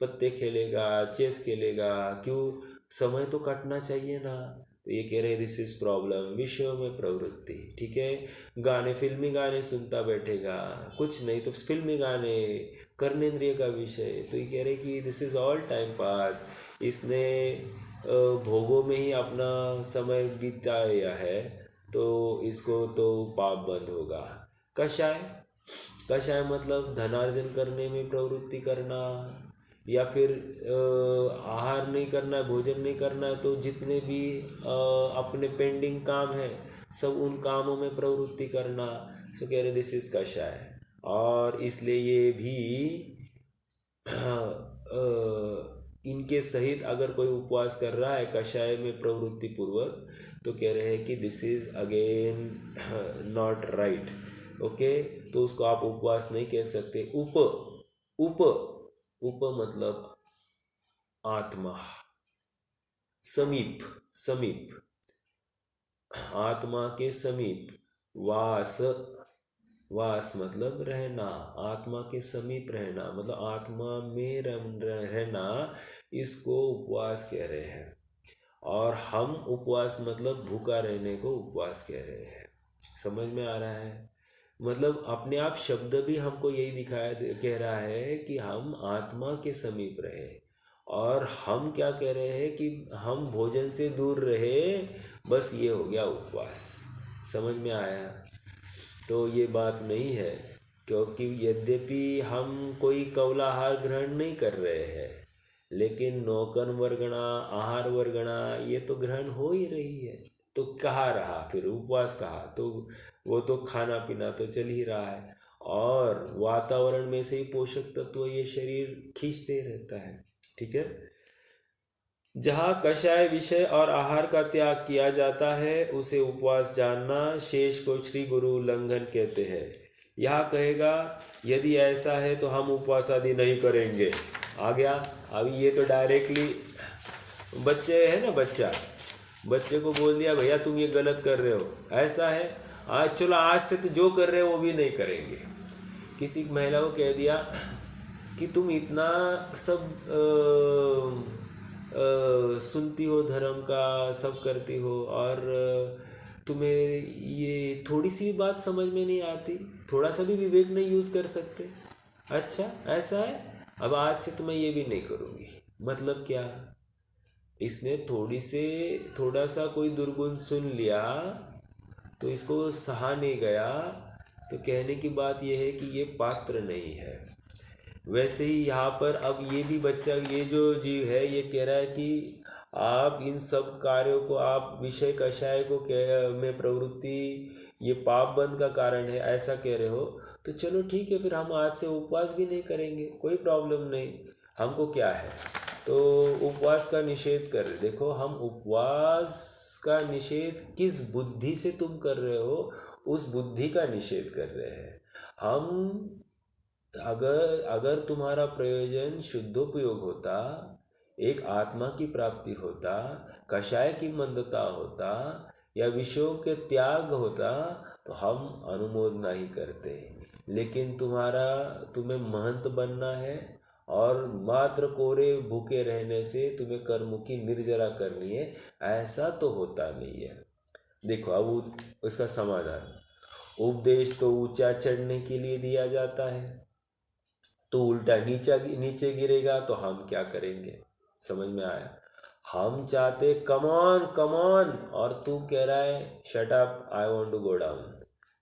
[SPEAKER 1] पत्ते खेलेगा, चेस खेलेगा। क्यों? समय तो कटना चाहिए ना। तो ये कह रहे दिस इज प्रॉब्लम, विषयों में प्रवृत्ति। ठीक है, गाने, फिल्मी गाने सुनता बैठेगा, कुछ नहीं तो फिल्मी गाने, कर्मेंद्रिय का विषय। तो ये कह रहे कि this is all time pass. इसने भोगों में ही अपना समय बिताया है तो इसको तो पाप बंद होगा। कषाय, कषाय मतलब धनार्जन करने में प्रवृत्ति करना, या फिर आहार नहीं करना है, भोजन नहीं करना है तो जितने भी अपने पेंडिंग काम है सब उन कामों में प्रवृत्ति करना। सो कह रहे दिस इज कषाय। और इसलिए ये भी इनके सहित अगर कोई उपवास कर रहा है कषाय में प्रवृत्ति पूर्वक तो कह रहे हैं कि this is again not right. Okay, तो उसको आप उपवास नहीं कह सकते। उप उप उप मतलब आत्मा, समीप, समीप, आत्मा के समीप। वास, वास मतलब रहना, आत्मा के समीप रहना मतलब आत्मा में रहना, इसको उपवास कह रहे हैं। और हम उपवास मतलब भूखा रहने को उपवास कह रहे हैं। समझ में आ रहा है? मतलब अपने आप शब्द भी हमको यही दिखाया, कह रहा है कि हम आत्मा के समीप रहे। और हम क्या कह रहे हैं कि हम भोजन से दूर रहे, बस ये हो गया उपवास। समझ में आया? तो ये बात नहीं है, क्योंकि यद्यपि हम कोई कौलाहार ग्रहण नहीं कर रहे हैं लेकिन नौकन वर्गणा, आहार वर्गणा ये तो ग्रहण हो ही रही है। तो कहाँ रहा फिर उपवास? कहाँ? तो वो तो खाना पीना तो चल ही रहा है और वातावरण में से ही पोषक तत्व ये शरीर खींचते रहता है। ठीक है, जहाँ कषाय विषय और आहार का त्याग किया जाता है उसे उपवास जानना। शेष को श्री गुरु उल्लंघन कहते हैं। यहाँ कहेगा यदि ऐसा है तो हम उपवास आदि नहीं करेंगे। आ गया? अभी ये तो डायरेक्टली बच्चे है ना, बच्चे को बोल दिया भैया तुम ये गलत कर रहे हो, ऐसा है, आज चलो आज से तो जो कर रहे हो वो भी नहीं करेंगे। किसी महिला को कह दिया कि तुम इतना सब सुनती हो धर्म का, सब करती हो और तुम्हें ये थोड़ी सी भी बात समझ में नहीं आती, थोड़ा सा भी विवेक नहीं यूज़ कर सकते। अच्छा ऐसा है, अब आज से तो मैं ये भी नहीं करूँगी। मतलब क्या? इसने थोड़ा सा कोई दुर्गुण सुन लिया तो इसको सहा नहीं गया। तो कहने की बात यह है कि ये पात्र नहीं है। वैसे ही यहाँ पर अब ये भी बच्चा, ये जो जीव है ये कह रहा है कि आप इन सब कार्यों को, आप विषय कषाय को में प्रवृत्ति ये पाप बंध का कारण है ऐसा कह रहे हो, तो चलो ठीक है फिर हम आज से उपवास भी नहीं करेंगे, कोई प्रॉब्लम नहीं, हमको क्या है। तो उपवास का निषेध कर रहे। देखो, हम उपवास का निषेध किस बुद्धि से तुम कर रहे हो, उस बुद्धि का निषेध कर रहे हैं हम। अगर तुम्हारा प्रयोजन शुद्धोपयोग होता, एक आत्मा की प्राप्ति होता, कषाय की मंदता होता या विषयों के त्याग होता तो हम अनुमोद नहीं करते। लेकिन तुम्हें महंत बनना है और मात्र कोरे भूखे रहने से तुम्हें कर्म की निर्जरा करनी है, ऐसा तो होता नहीं है। देखो अब उसका समाधान, उपदेश तो ऊंचा चढ़ने के लिए दिया जाता है, तो उल्टा नीचे गिरेगा तो हम क्या करेंगे? समझ में आया? हम चाहते कमान कमान और तू कह रहा है shut up, I want to go down.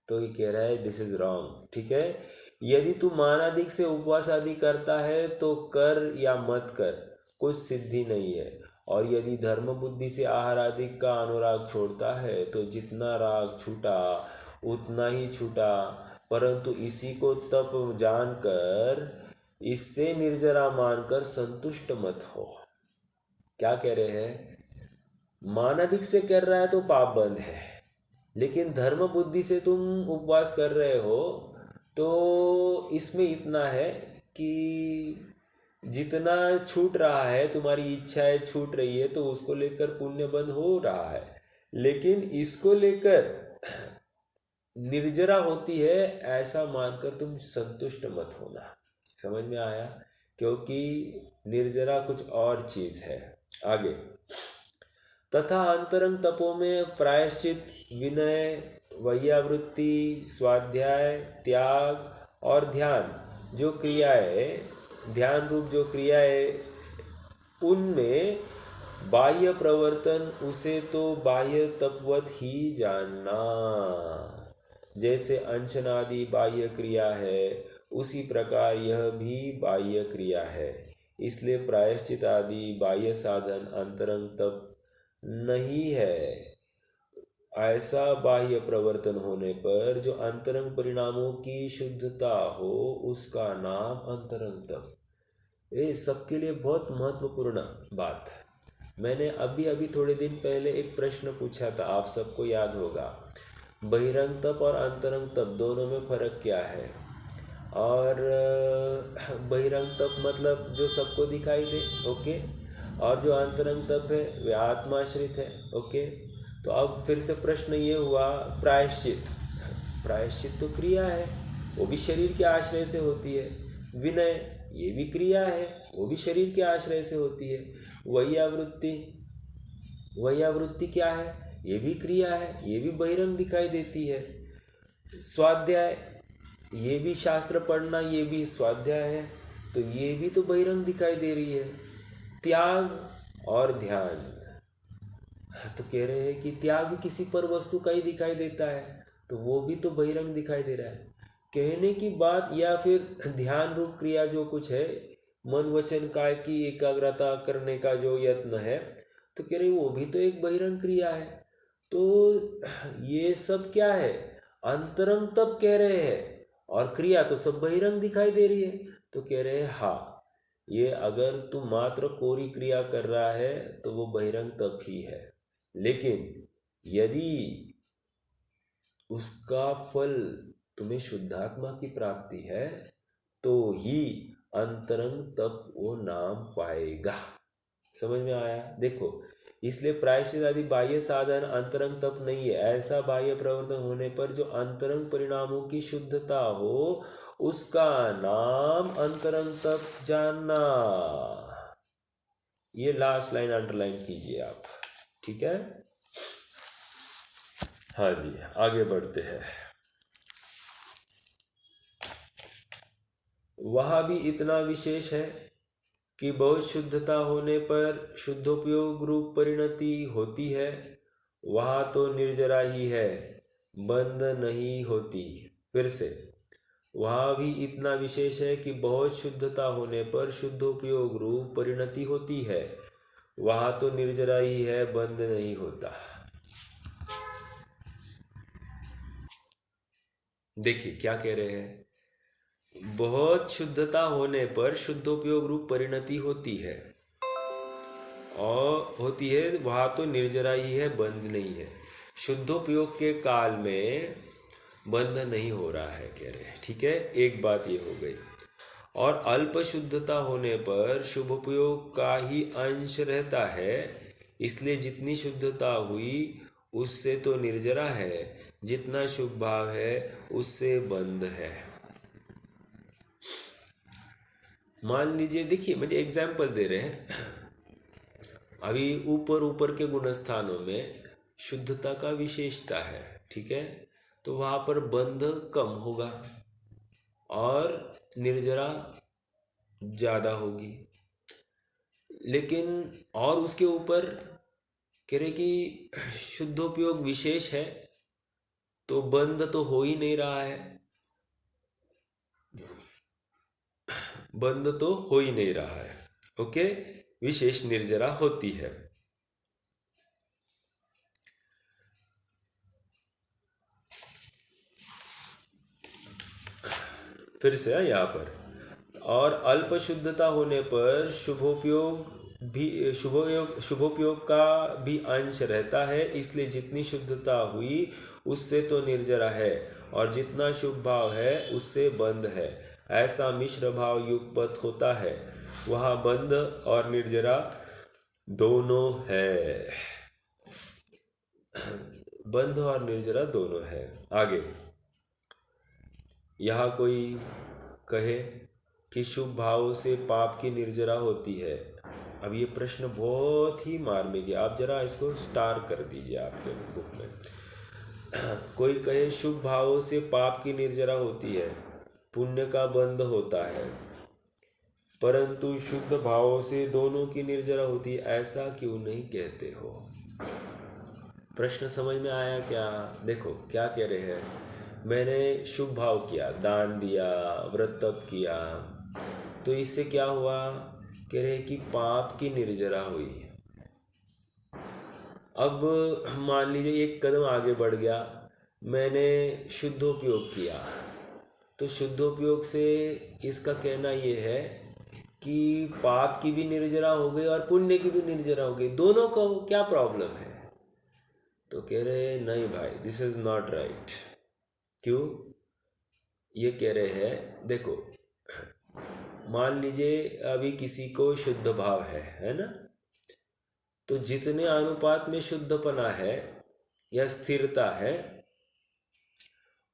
[SPEAKER 1] तो ये कह रहा है दिस इज रॉन्ग। ठीक है, यदि तू मानादिक से उपवास आदि करता है तो कर या मत कर, कुछ सिद्धि नहीं है। और यदि धर्म बुद्धि से आहार आदि का अनुराग छोड़ता है तो जितना राग छूटा उतना ही छूटा, परंतु इसी को तप जानकर इससे निर्जरा मानकर संतुष्ट मत हो। क्या कह रहे हैं? मानधिक से कर रहा है तो पाप बंद है, लेकिन धर्म बुद्धि से तुम उपवास कर रहे हो तो इसमें इतना है कि जितना छूट रहा है, तुम्हारी इच्छाएं छूट रही है तो उसको लेकर पुण्य बंद हो रहा है, लेकिन इसको लेकर निर्जरा होती है ऐसा मानकर तुम संतुष्ट मत होना। समझ में आया? क्योंकि निर्जरा कुछ और चीज है। आगे, तथा अंतरंग तपों में प्रायश्चित, विनय, वैयावृत्ति, स्वाध्याय, त्याग और ध्यान जो क्रियाएं, ध्यान रूप जो क्रियाएं, उनमें बाह्य प्रवर्तन उसे तो बाह्य तपवत ही जानना। जैसे अंशन आदि बाह्य क्रिया है, उसी प्रकार यह भी बाह्य क्रिया है। इसलिए प्रायश्चित आदि बाह्य साधन अंतरंग तप नहीं है। ऐसा बाह्य प्रवर्तन होने पर जो अंतरंग परिणामों की शुद्धता हो उसका नाम अंतरंग तप। ये सबके लिए बहुत महत्वपूर्ण बात। मैंने अभी अभी थोड़े दिन पहले एक प्रश्न पूछा था, आप सबको याद होगा, बहिरंग तप और अंतरंग तप दोनों में फर्क क्या है? और बहिरंग तप मतलब जो सबको दिखाई दे, ओके, और जो अंतरंग तप है वे आत्माश्रित है, ओके। तो अब फिर से प्रश्न ये हुआ, प्रायश्चित, प्रायश्चित तो क्रिया है, वो भी शरीर के आश्रय से होती है। विनय, ये भी क्रिया है, वो भी शरीर के आश्रय से होती है। वैयावृत्ति, वैयावृत्ति क्या है? ये भी क्रिया है, ये भी बहिरंग दिखाई देती है। स्वाध्याय, ये भी शास्त्र पढ़ना, ये भी स्वाध्याय है, तो ये भी तो बहिरंग दिखाई दे रही है। त्याग और ध्यान, तो कह रहे हैं कि त्याग भी किसी पर वस्तु का ही दिखाई देता है, तो वो भी तो बहिरंग दिखाई दे रहा है। कहने की बात, या फिर ध्यान रूप क्रिया जो कुछ है, मन वचन काय की एकाग्रता करने का जो यत्न है, तो कह रहे वो भी तो एक बहिरंग क्रिया है। तो ये सब क्या है? अंतरंग तप कह रहे हैं, और क्रिया तो सब बहिरंग दिखाई दे रही है। तो कह रहे हैं हाँ, ये अगर तू मात्र कोरी क्रिया कर रहा है तो वो बहिरंग तप ही है, लेकिन यदि उसका फल तुम्हें शुद्धात्मा की प्राप्ति है तो ही अंतरंग तप वो नाम पाएगा। समझ में आया? देखो, इसलिए प्रायश्चित आदि बाह्य साधन अंतरंग तप नहीं है। ऐसा बाह्य प्रवर्तन होने पर जो अंतरंग परिणामों की शुद्धता हो उसका नाम अंतरंग तप जानना। ये लास्ट लाइन अंडरलाइन कीजिए आप, ठीक है? हाँ जी, आगे बढ़ते हैं। वह भी इतना विशेष है कि बहुत शुद्धता होने पर शुद्धोपयोग रूप परिणति होती है। वहाँ तो निर्जरा ही है, बंद नहीं होती। फिर से, वहाँ भी इतना विशेष है कि बहुत शुद्धता होने पर शुद्धोपयोग रूप परिणति होती है। वहाँ तो निर्जरा ही है, बंद नहीं होता। देखिए क्या कह रहे हैं, बहुत शुद्धता होने पर शुद्धोपयोग रूप परिणति होती है, और होती है, वहाँ तो निर्जरा ही है, बंद नहीं है। शुद्धोपयोग के काल में बंध नहीं हो रहा है, कह रहे हैं, ठीक है? एक बात ये हो गई। और अल्प शुद्धता होने पर शुभोपयोग का ही अंश रहता है, इसलिए जितनी शुद्धता हुई उससे तो निर्जरा है, जितना शुभ भाव है उससे बंध है। मान लीजिए, देखिए मुझे एग्जाम्पल दे रहे हैं, अभी ऊपर ऊपर के गुणस्थानों में शुद्धता का विशेषता है, ठीक है? तो वहाँ पर बंध कम होगा और निर्जरा ज़्यादा होगी। लेकिन और उसके ऊपर कह रहे कि शुद्धोपयोग विशेष है तो बंध तो हो ही नहीं रहा है, बंद तो हो ही नहीं रहा है, ओके। विशेष निर्जरा होती है। फिर से यहाँ पर, और अल्प शुद्धता होने पर शुभोपयोग का भी अंश रहता है, इसलिए जितनी शुद्धता हुई उससे तो निर्जरा है, और जितना शुभ भाव है उससे बंध है। ऐसा मिश्र भाव युगपत होता है, वहाँ बंध और निर्जरा दोनों है। बंध और निर्जरा दोनों है। आगे, यहाँ कोई कहे कि शुभ भाव से पाप की निर्जरा होती है। अब ये प्रश्न बहुत ही मार्मिक है, आप जरा इसको स्टार कर दीजिए आपके बुक में। कोई कहे शुभ भाव से पाप की निर्जरा होती है, पुण्य का बंध होता है, परंतु शुद्ध भाव से दोनों की निर्जरा होती है, ऐसा क्यों नहीं कहते हो? प्रश्न समझ में आया क्या? देखो क्या कह रहे हैं, मैंने शुभ भाव किया, दान दिया, व्रत तप किया, तो इससे क्या हुआ? कह रहे कि पाप की निर्जरा हुई। अब मान लीजिए एक कदम आगे बढ़ गया, मैंने शुद्धोपयोग किया, तो शुद्धोपयोग से इसका कहना ये है कि पाप की भी निर्जरा हो गई और पुण्य की भी निर्जरा हो गई, दोनों को क्या प्रॉब्लम है? तो कह रहे नहीं भाई, दिस इज नॉट राइट। क्यों? ये कह रहे हैं, देखो मान लीजिए अभी किसी को शुद्ध भाव है ना, तो जितने अनुपात में शुद्धपना है या स्थिरता है,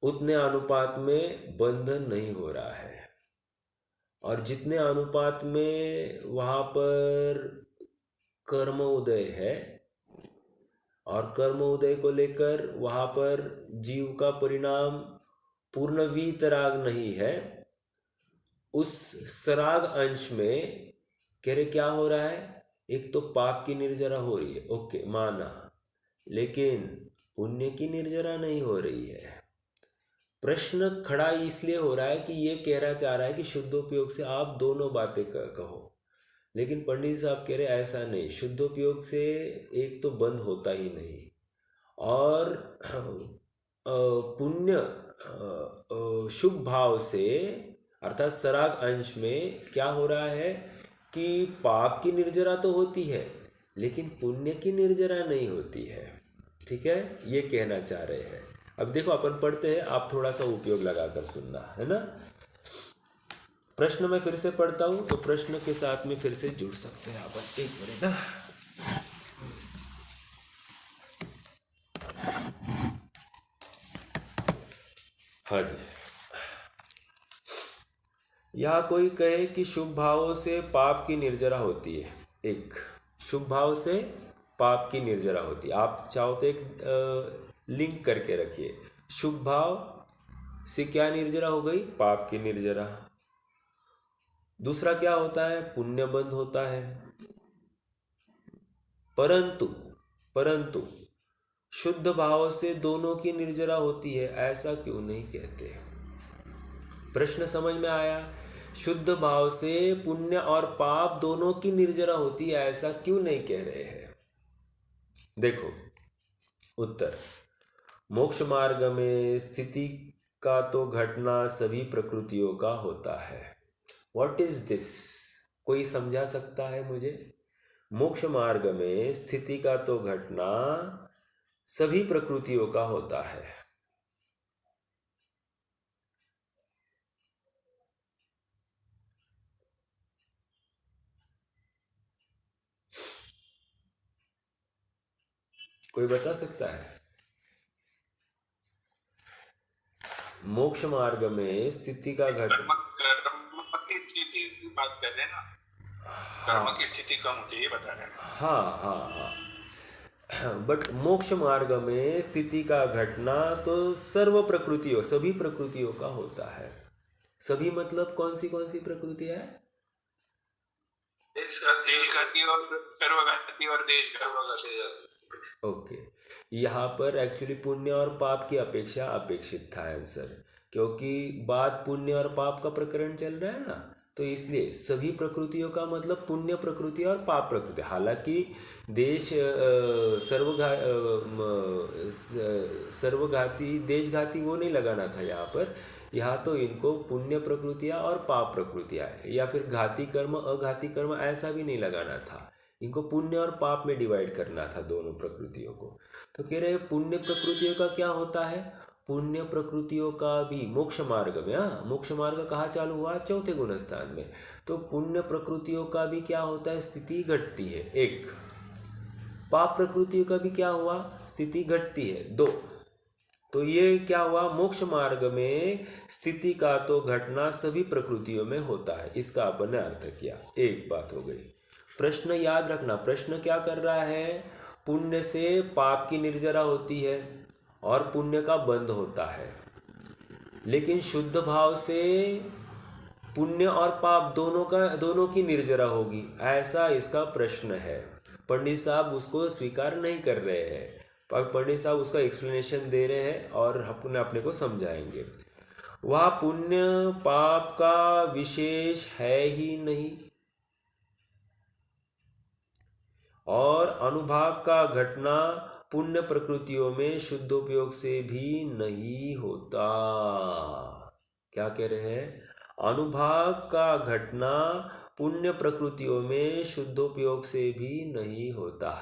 [SPEAKER 1] उतने अनुपात में बंधन नहीं हो रहा है, और जितने अनुपात में वहाँ पर कर्म उदय है, और कर्म उदय को लेकर वहाँ पर जीव का परिणाम पूर्ण वीतराग नहीं है, उस सराग अंश में कह रहे क्या हो रहा है? एक तो पाप की निर्जरा हो रही है, ओके माना, लेकिन पुण्य की निर्जरा नहीं हो रही है। प्रश्न खड़ा इसलिए हो रहा है कि ये कहना चाह रहा है कि शुद्धोपयोग से आप दोनों बातें कहो, लेकिन पंडित साहब कह रहे ऐसा नहीं, शुद्धोपयोग से एक तो बंद होता ही नहीं, और पुण्य शुभ भाव से अर्थात सराग अंश में क्या हो रहा है कि पाप की निर्जरा तो होती है, लेकिन पुण्य की निर्जरा नहीं होती है। ठीक है, ये कहना चाह रहे हैं। अब देखो अपन पढ़ते हैं, आप थोड़ा सा उपयोग लगाकर सुनना है ना। प्रश्न मैं फिर से पढ़ता हूँ, तो प्रश्न के साथ में फिर से जुड़ सकते हैं अपन। एक मिनट ना। हाँ जी, यहाँ कोई कहे कि शुभ भावों से पाप की निर्जरा होती है। एक, शुभ भाव से पाप की निर्जरा होती है, आप चाहो तो एक लिंक करके रखिए, शुभ भाव से क्या निर्जरा हो गई? पाप की निर्जरा। दूसरा क्या होता है? पुण्य बंध होता है। परंतु परंतु शुद्ध भाव से दोनों की निर्जरा होती है, ऐसा क्यों नहीं कहते? प्रश्न समझ में आया? शुद्ध भाव से पुण्य और पाप दोनों की निर्जरा होती है, ऐसा क्यों नहीं कह रहे हैं? देखो उत्तर, मोक्ष मार्ग में स्थिति का तो घटना सभी प्रकृतियों का होता है। What is this? कोई समझा सकता है मुझे? मोक्ष मार्ग में स्थिति का तो घटना सभी प्रकृतियों का होता है। कोई बता सकता है? मोक्ष मार्ग में स्थिति का घटना,
[SPEAKER 2] कर्म की स्थिति की बात कर रहे हैं ना, कर्म की स्थिति कम होती है ये बता रहे हैं।
[SPEAKER 1] हाँ हाँ हाँ, बट मोक्ष मार्ग में स्थिति का घटना तो सर्व प्रकृतियों, सभी प्रकृतियों का होता है। सभी मतलब कौन सी प्रकृति है?
[SPEAKER 2] देशघाती और सर्वघाती और देशघाती।
[SPEAKER 1] ओके, यहाँ पर एक्चुअली पुण्य और पाप की अपेक्षा अपेक्षित था आंसर, क्योंकि बात पुण्य और पाप का प्रकरण चल रहा है ना, तो इसलिए सभी प्रकृतियों का मतलब पुण्य प्रकृति और पाप प्रकृति। हालांकि देश सर्वघाती देशघाती वो नहीं लगाना था यहाँ पर। यहाँ तो इनको पुण्य प्रकृतियाँ और पाप प्रकृतियाँ या फिर घाती कर्म अघाती कर्म ऐसा भी नहीं लगाना था। इनको पुण्य और पाप में डिवाइड करना था दोनों प्रकृतियों को। तो कह रहे हैं पुण्य प्रकृतियों का क्या होता है? पुण्य प्रकृतियों का भी मोक्ष मार्ग में, हाँ, मोक्ष मार्ग कहाँ चालू हुआ? चौथे गुणस्थान में। तो पुण्य प्रकृतियों का भी क्या होता है? स्थिति घटती है, एक। पाप प्रकृतियों का भी क्या हुआ? स्थिति घटती है, दो। तो ये क्या हुआ? मोक्ष मार्ग में स्थिति का तो घटना सभी प्रकृतियों में होता है। इसका अपन ने अर्थ किया, एक बात हो गई। प्रश्न याद रखना, प्रश्न क्या कर रहा है? पुण्य से पाप की निर्जरा होती है और पुण्य का बंध होता है, लेकिन शुद्ध भाव से पुण्य और पाप दोनों की निर्जरा होगी, ऐसा इसका प्रश्न है। पंडित साहब उसको स्वीकार नहीं कर रहे हैं, पर पंडित साहब उसका एक्सप्लेनेशन दे रहे हैं और अपने को समझाएंगे। वह पुण्य पाप का विशेष है ही नहीं और अनुभाग का घटना पुण्य प्रकृतियों में शुद्धोपयोग से भी नहीं होता। क्या कह रहे हैं? अनुभाग का घटना पुण्य प्रकृतियों में शुद्धोपयोग से भी नहीं होता।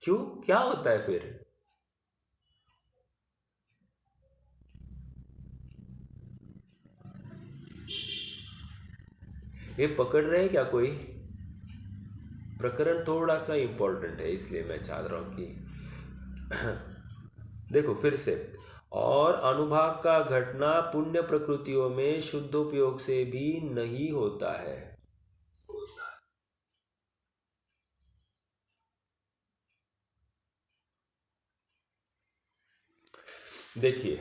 [SPEAKER 1] क्यों? क्या होता है फिर? ये पकड़ रहे हैं क्या कोई? प्रकरण थोड़ा सा इंपॉर्टेंट है, इसलिए मैं चाह रहा हूं कि देखो फिर से। और अनुभाग का घटना पुण्य प्रकृतियों में शुद्धोपयोग से भी नहीं होता है। देखिए,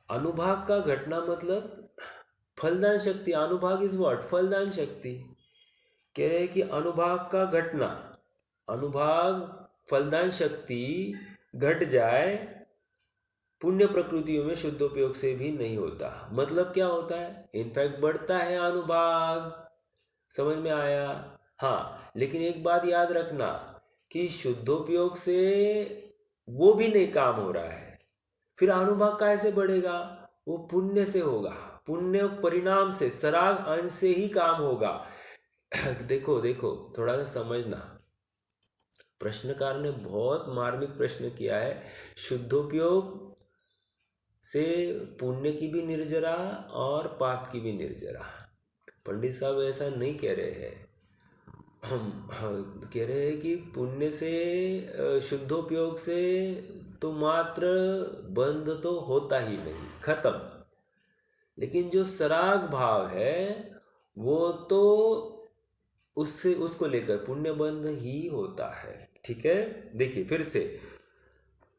[SPEAKER 1] अनुभाग का घटना मतलब फलदान शक्ति। अनुभाग इज व्हाट? फलदान शक्ति। कह रहे हैं कि अनुभाग का घटना, अनुभाग फलदान शक्ति घट जाए पुण्य प्रकृतियों में शुद्धोपयोग से भी नहीं होता। मतलब क्या होता है? इनफैक्ट बढ़ता है अनुभाग। समझ में आया? हाँ, लेकिन एक बात याद रखना कि शुद्धोपयोग से वो भी नहीं काम हो रहा है, फिर अनुभाग कैसे बढ़ेगा? वो पुण्य से होगा, पुण्य परिणाम से, सराग अंश से ही काम होगा। देखो देखो, थोड़ा सा समझना, प्रश्नकार ने बहुत मार्मिक प्रश्न किया है। शुद्धोपयोग से पुण्य की भी निर्जरा और पाप की भी निर्जरा। पंडित साहब ऐसा नहीं कह रहे हैं। कह रहे हैं कि पुण्य से शुद्धोपयोग से तो मात्र बंध तो होता ही नहीं, खत्म। लेकिन जो सराग भाव है वो तो उससे उसको लेकर पुण्य बंध ही होता है। ठीक है, देखिए फिर से।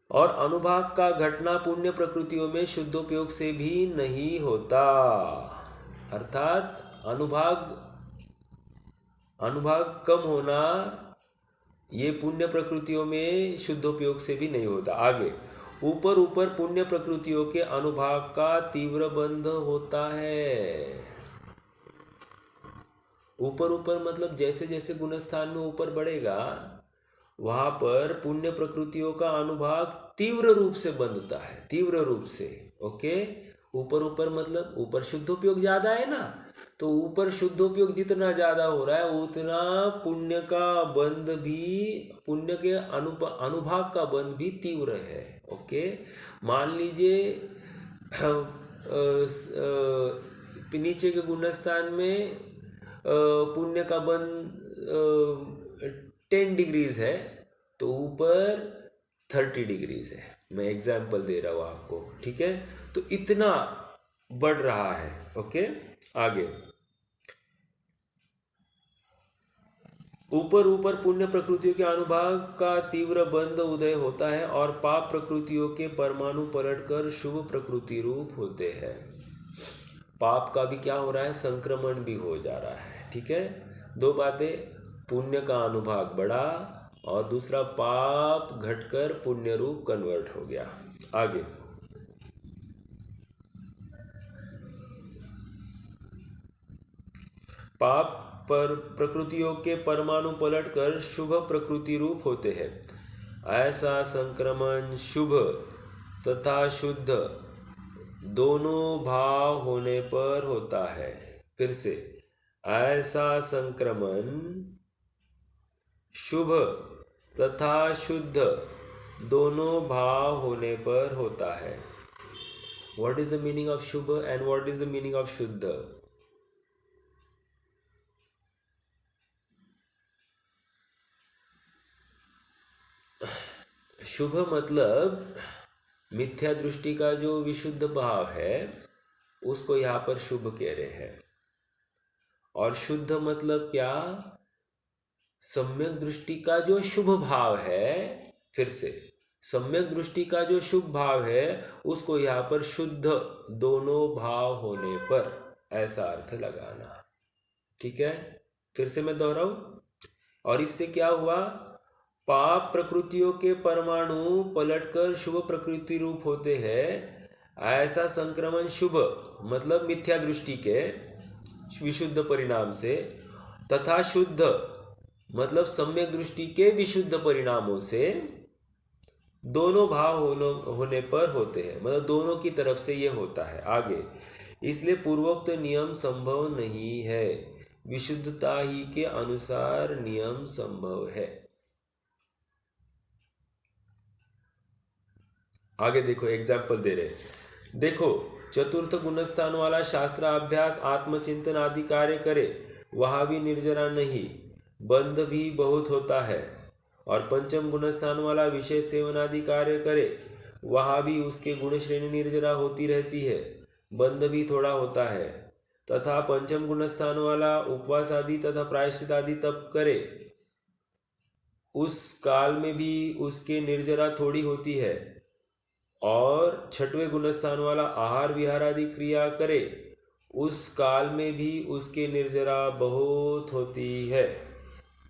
[SPEAKER 1] और अनुभाग का घटना पुण्य प्रकृतियों में शुद्धोपयोग से भी नहीं होता, अर्थात अनुभाग कम होना ये पुण्य प्रकृतियों में शुद्धोपयोग से भी नहीं होता। आगे, ऊपर ऊपर पुण्य प्रकृतियों के अनुभाग का तीव्र बंध होता है। ऊपर ऊपर मतलब जैसे जैसे गुणस्थान में ऊपर बढ़ेगा वहां पर पुण्य प्रकृतियों का अनुभाग तीव्र रूप से बंधता है, तीव्र रूप से। ओके, ऊपर ऊपर मतलब ऊपर शुद्धोपयोग ज्यादा है ना, तो ऊपर शुद्धोपयोग जितना ज्यादा हो रहा है उतना पुण्य का बंध भी, पुण्य के अनुभाग का बंध भी तीव्र है। ओके, मान लीजिए नीचे के गुणस्थान में पुण्य का बंध 10 डिग्रीज है तो ऊपर 30 डिग्रीज है। मैं एग्जाम्पल दे रहा हूँ आपको, ठीक है? तो इतना बढ़ रहा है। ओके, आगे, ऊपर ऊपर पुण्य प्रकृतियों के अनुभाग का तीव्र बंध उदय होता है और पाप प्रकृतियों के परमाणु पलटकर शुभ प्रकृति रूप होते हैं। पाप का भी क्या हो रहा है? संक्रमण भी हो जा रहा है। ठीक है, दो बातें, पुण्य का अनुभाग बढ़ा और दूसरा पाप घटकर पुण्य रूप कन्वर्ट हो गया। आगे, पाप पर प्रकृतियों के परमाणु पलटकर शुभ प्रकृति रूप होते हैं। ऐसा संक्रमण शुभ तथा शुद्ध दोनों भाव होने पर होता है। फिर से, ऐसा संक्रमण शुभ तथा शुद्ध दोनों भाव होने पर होता है। What is the meaning of Shubh and what is the meaning of शुद्ध? शुभ मतलब मिथ्या दृष्टि का जो विशुद्ध भाव है उसको यहाँ पर शुभ कह रहे हैं। और शुद्ध मतलब क्या? सम्यक दृष्टि का जो शुभ भाव है, फिर से सम्यक दृष्टि का जो शुभ भाव है उसको यहाँ पर शुद्ध दोनों भाव होने पर ऐसा अर्थ लगाना। ठीक है, फिर से मैं दोहराऊं। और इससे क्या हुआ? पाप प्रकृतियों के परमाणु पलटकर शुभ प्रकृति रूप होते हैं। ऐसा संक्रमण शुभ मतलब मिथ्या दृष्टि के विशुद्ध परिणाम से, तथा शुद्ध मतलब सम्यक दृष्टि के विशुद्ध परिणामों से दोनों भाव होने पर होते हैं। मतलब दोनों की तरफ से ये होता है। आगे, इसलिए पूर्वोक्त नियम संभव नहीं है, विशुद्धता ही के अनुसार नियम संभव है। आगे देखो, एग्जाम्पल दे रहे। देखो, चतुर्थ गुणस्थान वाला शास्त्राभ्यास आत्मचिंतन आदि कार्य करे, वहां भी निर्जरा नहीं, बंध भी बहुत होता है। और पंचम गुणस्थान वाला विषय सेवन आदि कार्य करे, वहां भी उसके गुण श्रेणी निर्जरा होती रहती है, बंध भी थोड़ा होता है। तथा पंचम गुणस्थान वाला उपवास आदि तथा प्रायश्चित आदि तप करे, उस काल में भी उसके निर्जरा थोड़ी होती है। और छठवें गुणस्थान वाला आहार विहार आदि क्रिया करे, उस काल में भी उसके निर्जरा बहुत होती है,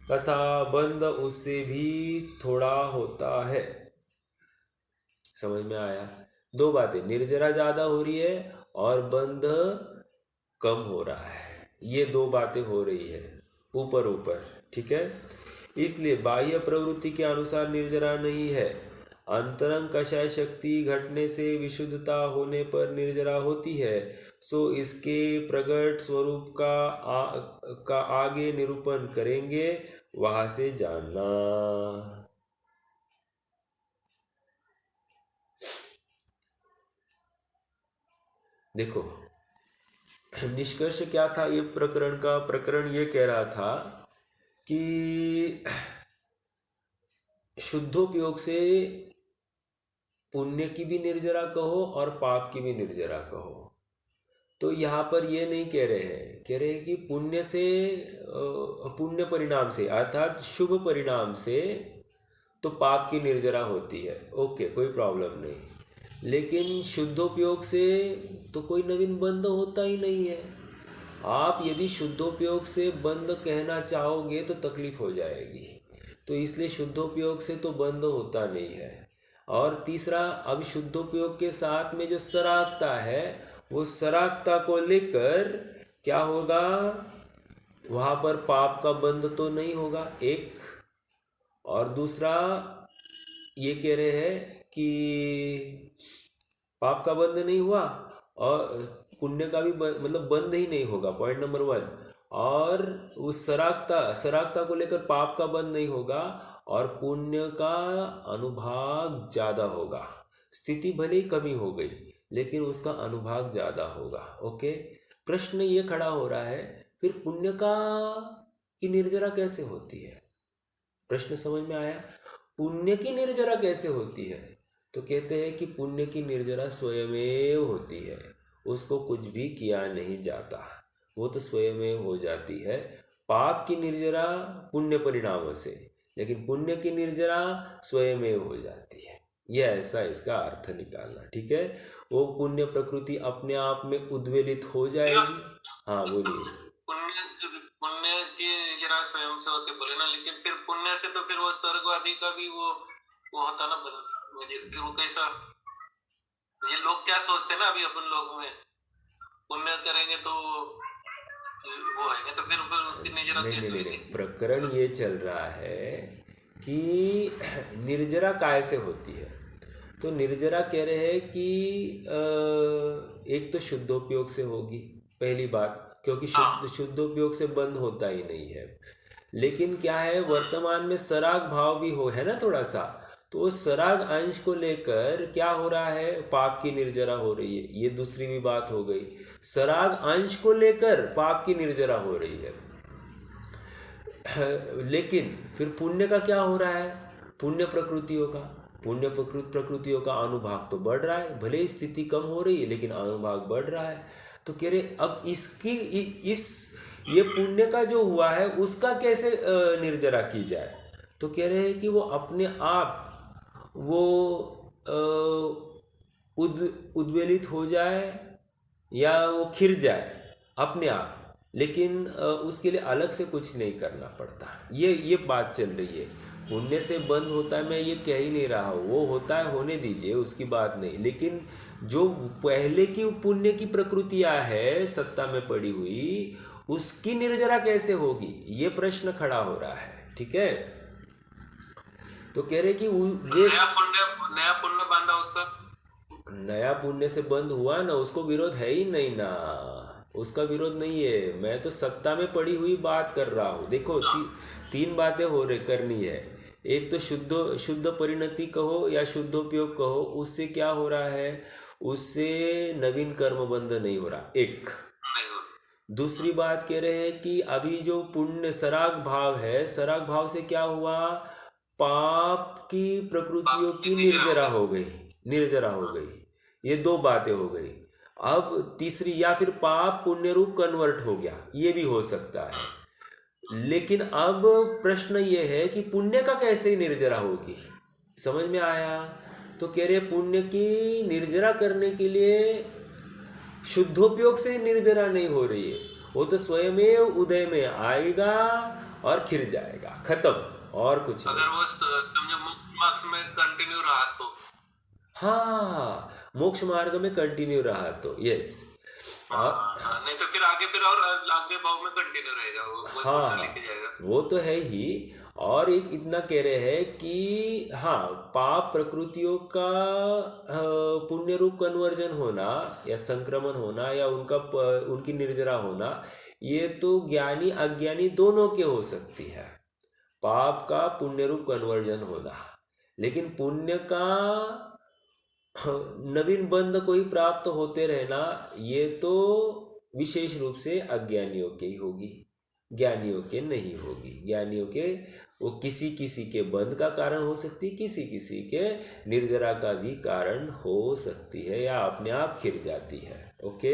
[SPEAKER 1] तथा बंध उससे भी थोड़ा होता है। समझ में आया? दो बातें, निर्जरा ज्यादा हो रही है और बंध कम हो रहा है। ये दो बातें हो रही है ऊपर ऊपर। ठीक है, इसलिए बाह्य प्रवृत्ति के अनुसार निर्जरा नहीं है। अंतरंग कषाय शक्ति घटने से विशुद्धता होने पर निर्जरा होती है। सो इसके प्रगट स्वरूप का आगे निरूपण करेंगे, वहां से जानना। देखो, निष्कर्ष क्या था ये प्रकरण का? प्रकरण ये कह रहा था कि शुद्धोपयोग से पुण्य की भी निर्जरा कहो और पाप की भी निर्जरा कहो। तो यहाँ पर ये नहीं कह रहे हैं, कह रहे हैं कि पुण्य से, पुण्य परिणाम से अर्थात शुभ परिणाम से तो पाप की निर्जरा होती है। ओके, कोई प्रॉब्लम नहीं। लेकिन शुद्धोपयोग से तो कोई नवीन बंध होता ही नहीं है। आप यदि शुद्धोपयोग से बंध कहना चाहोगे तो तकलीफ हो जाएगी। तो इसलिए शुद्धोपयोग से तो बंध होता नहीं है। और तीसरा, अब शुद्धोपयोग के साथ में जो सरागता है, वो सरागता को लेकर क्या होगा? वहाँ पर पाप का बंध तो नहीं होगा, एक। और दूसरा, ये कह रहे हैं कि पाप का बंध नहीं हुआ और पुण्य का भी मतलब बंध ही नहीं होगा, पॉइंट नंबर 1। और उस सरागता को लेकर पाप का बंध नहीं होगा और पुण्य का अनुभाग ज्यादा होगा। स्थिति भले ही कमी हो गई लेकिन उसका अनुभाग ज्यादा होगा। ओके, प्रश्न ये खड़ा हो रहा है, फिर पुण्य की निर्जरा कैसे होती है? प्रश्न समझ में आया? पुण्य की निर्जरा कैसे होती है? तो कहते हैं कि पुण्य की निर्जरा स्वयमेव होती है, उसको कुछ भी किया नहीं जाता, वो तो स्वयमेव हो जाती है। पाप की निर्जरा पुण्य परिणामों से, लेकिन पुण्य की निर्जरा स्वयमेव हो जाती है। यह ऐसा इसका अर्थ निकालना। ठीक है, वो पुण्य प्रकृति अपने आप में उद्वेलित हो जाएगी। हाँ बोलिए।
[SPEAKER 2] पुण्य की निर्जरा स्वयं से होते बोले ना, लेकिन फिर पुण्य से तो फिर वो स्वर्ग आदि का भी वो होता ना। मुझे फिर वो कैसा, ये लोग क्या सोचते हैं ना, अभी अपन लोग में पुण्य करेंगे तो वो है तो फिर उसकी निर्जरा
[SPEAKER 1] नहीं नहीं
[SPEAKER 2] कैसे
[SPEAKER 1] नहीं नहीं,
[SPEAKER 2] होगी?
[SPEAKER 1] प्रकरण ये चल रहा है कि निर्जरा काय से होती है। तो निर्जरा कह रहे हैं कि एक तो शुद्धोपयोग से होगी, पहली बात, क्योंकि
[SPEAKER 2] हाँ।
[SPEAKER 1] शुद्धोपयोग से बंद होता ही नहीं है। लेकिन क्या है, वर्तमान में सराग भाव भी हो है ना थोड़ा सा, तो वो सराग अंश को लेकर क्या हो रहा है, पाप की निर्जरा हो रही है। ये दूसरी भी बात हो गई, सराग अंश को लेकर पाप की निर्जरा हो रही है। लेकिन फिर पुण्य का क्या हो रहा है, पुण्य प्रकृतियों का, प्रकृतियों का अनुभाग तो बढ़ रहा है, भले ही स्थिति कम हो रही है लेकिन अनुभाग बढ़ रहा है। तो कह रहे अब इसकी इस ये पुण्य का जो हुआ है उसका कैसे निर्जरा की जाए। तो कह रहे हैं कि वो अपने आप वो उद्वेलित हो जाए या वो खिर जाए अपने आप, लेकिन उसके लिए अलग से कुछ नहीं करना पड़ता। ये बात चल रही है। पुण्य से बंद होता है, मैं ये कह ही नहीं रहा हूँ, वो होता है, होने दीजिए, उसकी बात नहीं। लेकिन जो पहले की पुण्य की प्रकृतियाँ है सत्ता में पड़ी हुई, उसकी निर्जरा कैसे होगी, ये प्रश्न खड़ा हो रहा है। ठीक है, तो कह रहे कि ये
[SPEAKER 2] नया पुण्य बांधा उसका।
[SPEAKER 1] नया पुण्य से बंद हुआ ना, उसको विरोध है ही नहीं ना, उसका विरोध नहीं है। मैं तो सत्ता में पड़ी हुई बात कर रहा हूँ। देखो तीन बातें हो रही करनी है। एक तो शुद्ध शुद्ध परिणति कहो या शुद्धोपयोग कहो, उससे क्या हो रहा है, उससे नवीन कर्म बंध नहीं हो रहा, एक।
[SPEAKER 2] नहीं हो।
[SPEAKER 1] दूसरी बात कह रहे हैं कि अभी जो पुण्य सराग भाव है, सराग भाव से क्या हुआ, पाप की प्रकृतियों
[SPEAKER 2] पाप की
[SPEAKER 1] की
[SPEAKER 2] निजरा हो
[SPEAKER 1] निर्जरा
[SPEAKER 2] गई।
[SPEAKER 1] हो गई, निर्जरा हो गई। ये दो बातें हो गई। अब तीसरी, या फिर पाप पुण्य रूप कन्वर्ट हो गया, ये भी हो सकता है। लेकिन अब प्रश्न ये है कि पुण्य का कैसे निर्जरा होगी, समझ में आया। तो कह रहे पुण्य की निर्जरा करने के लिए शुद्धोपयोग से निर्जरा नहीं हो रही है, वो तो स्वयमेव उदय में आएगा और खिर जाएगा, खत्म, और कुछ नहीं।
[SPEAKER 2] अगर वो समझो मार्क्स में कंटिन्यू रहा तो।
[SPEAKER 1] हाँ, मोक्ष मार्ग में कंटिन्यू रहा तो, यस।
[SPEAKER 2] हाँ
[SPEAKER 1] और
[SPEAKER 2] हाँ, नहीं तो फिर आगे फिर और आगे भाव में कंटिन्यू रहेगा, वो
[SPEAKER 1] हाँ
[SPEAKER 2] पुण्य
[SPEAKER 1] हाँ,
[SPEAKER 2] लेके जाएगा।
[SPEAKER 1] वो तो है ही। और एक इतना कह रहे हैं कि हाँ, पाप प्रकृतियों का पुण्य रूप कन्वर्जन होना या संक्रमण होना या उनकी निर्जरा होना, ये तो ज्ञानी अज्ञानी दोनों के हो सकती है, पाप का पुण्य रूप कन्वर्जन होना। लेकिन पुण्य का नवीन बंध कोई प्राप्त होते रहना, ये तो विशेष रूप से अज्ञानियों के ही होगी, ज्ञानियों के नहीं होगी। ज्ञानियों के वो किसी किसी के बंध का कारण हो सकती है, किसी किसी के निर्जरा का भी कारण हो सकती है, या अपने आप खिर जाती है। ओके,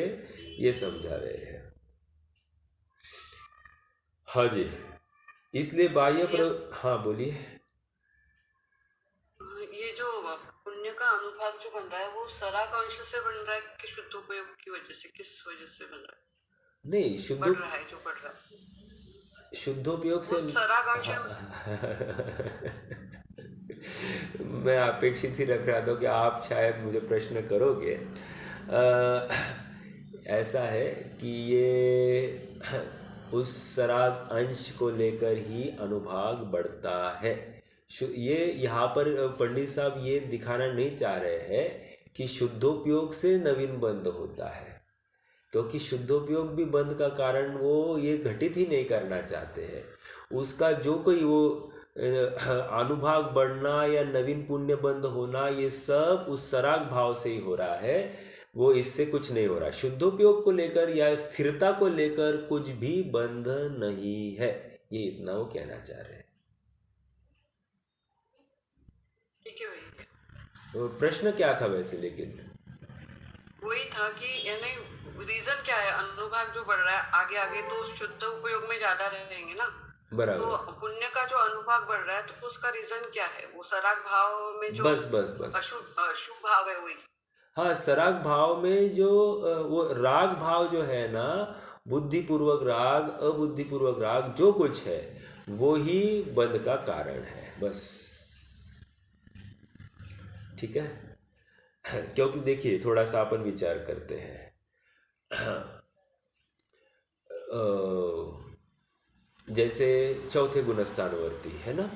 [SPEAKER 1] ये समझा रहे हैं। हाँ जी, इसलिए
[SPEAKER 3] ये
[SPEAKER 1] हाँ बोलिए।
[SPEAKER 3] ये जो पुण्य का अनुभाग जो बन रहा है वो सराग अंश से बन रहा है कि शुद्ध उपयोग की वजह से, किस वजह से बन रहा
[SPEAKER 1] नहीं,
[SPEAKER 3] है, बढ़ रहा है जो बढ़ रहा है
[SPEAKER 1] शुद्धोपयोग
[SPEAKER 3] वो
[SPEAKER 1] से।
[SPEAKER 3] सराग अंश है उस।
[SPEAKER 1] हाँ मैं अपेक्षित ही रख रहा था कि आप शायद मुझे प्रश्न करोगे। ऐसा है कि ये उस सराग अंश को लेकर ही अनुभाग बढ़ता है। ये यहाँ पर पंडित साहब ये दिखाना नहीं चाह रहे हैं कि शुद्धोपयोग से नवीन बंध होता है, क्योंकि शुद्धोपयोग भी बंध का कारण वो ये घटित ही नहीं करना चाहते हैं। उसका जो कोई वो अनुभाग बढ़ना या नवीन पुण्य बंध होना, ये सब उस सराग भाव से ही हो रहा है, वो इससे कुछ नहीं हो रहा। शुद्धोपयोग को लेकर या स्थिरता को लेकर कुछ भी बंध नहीं है, ये इतना वो कहना चाह रहे हैं।
[SPEAKER 3] ठीक है भैया,
[SPEAKER 1] तो प्रश्न क्या था वैसे, लेकिन
[SPEAKER 3] वही था कि यानी रीजन क्या है, अनुभाग जो बढ़ रहा है आगे आगे तो शुद्ध उपयोग में ज्यादा रहेंगे ना, तो
[SPEAKER 1] बराबर।
[SPEAKER 3] पुण्य का जो अनुभाग बढ़ रहा है तो उसका रीजन क्या है, वो सराग भाव में जो
[SPEAKER 1] बस बस बस,
[SPEAKER 3] अशुभ अशुभ भाव है वही।
[SPEAKER 1] हाँ, सराग भाव में जो वो राग भाव जो है ना, बुद्धिपूर्वक राग अबुद्धिपूर्वक राग जो कुछ है, वो ही बंध का कारण है, बस। ठीक है क्योंकि देखिए थोड़ा सा अपन विचार करते हैं। जैसे चौथे गुणस्थानवर्ती है ना,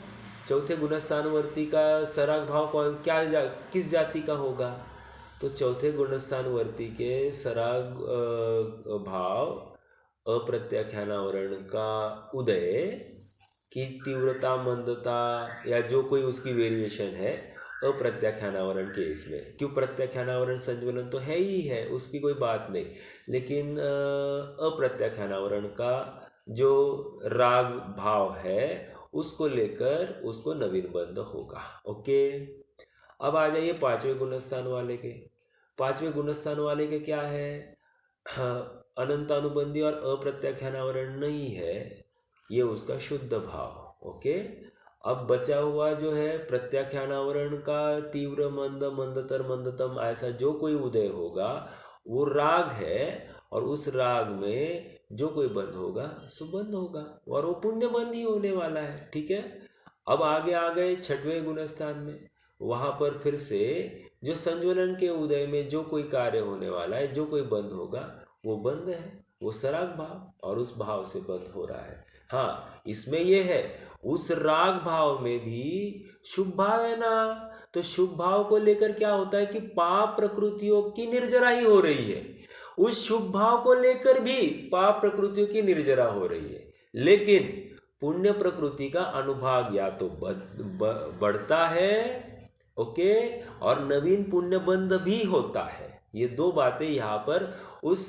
[SPEAKER 1] चौथे गुणस्थानवर्ती का सराग भाव किस जाति का होगा? तो चौथे गुणस्थानवर्ती के सराग भाव अप्रत्याख्यानावरण का उदय की तीव्रता, मंदता या जो कोई उसकी वेरिएशन है अप्रत्याख्यानावरण के इसमें, क्यों प्रत्याख्यानावरण संज्वलन तो है ही है, उसकी कोई बात नहीं, लेकिन अप्रत्याख्यानावरण का जो राग भाव है उसको लेकर उसको नवीन बंध होगा। ओके, अब आ जाइए पांचवें गुणस्थान वाले के। पांचवें गुणस्थान वाले के क्या है? अनंतानुबंधी और अप्रत्याख्यानावरण नहीं है, ये उसका शुद्ध भाव। ओके, अब बचा हुआ जो है प्रत्याख्यानावरण का तीव्र, मंद, मंदतर, मंदतम, ऐसा जो कोई उदय होगा वो राग है, और उस राग में जो कोई बंध होगा सुबंध होगा, और वो पुण्य बंध ही होने वाला है। ठीक है, अब आगे आ गए छठवें गुणस्थान में। वहां पर फिर से जो संज्वलन के उदय में जो कोई कार्य होने वाला है, जो कोई बंध होगा वो बंध है, वो सराग भाव, और उस भाव से बंध हो रहा है। हाँ, इसमें ये है उस राग भाव में भी शुभ भाव है ना, तो शुभ भाव को लेकर क्या होता है कि पाप प्रकृतियों की निर्जरा ही हो रही है, उस शुभ भाव को लेकर भी पाप प्रकृतियों की निर्जरा हो रही है, लेकिन पुण्य प्रकृति का अनुभाग या तो बढ़ता है, ओके, और नवीन पुण्य बंध भी होता है। ये दो बातें यहाँ पर उस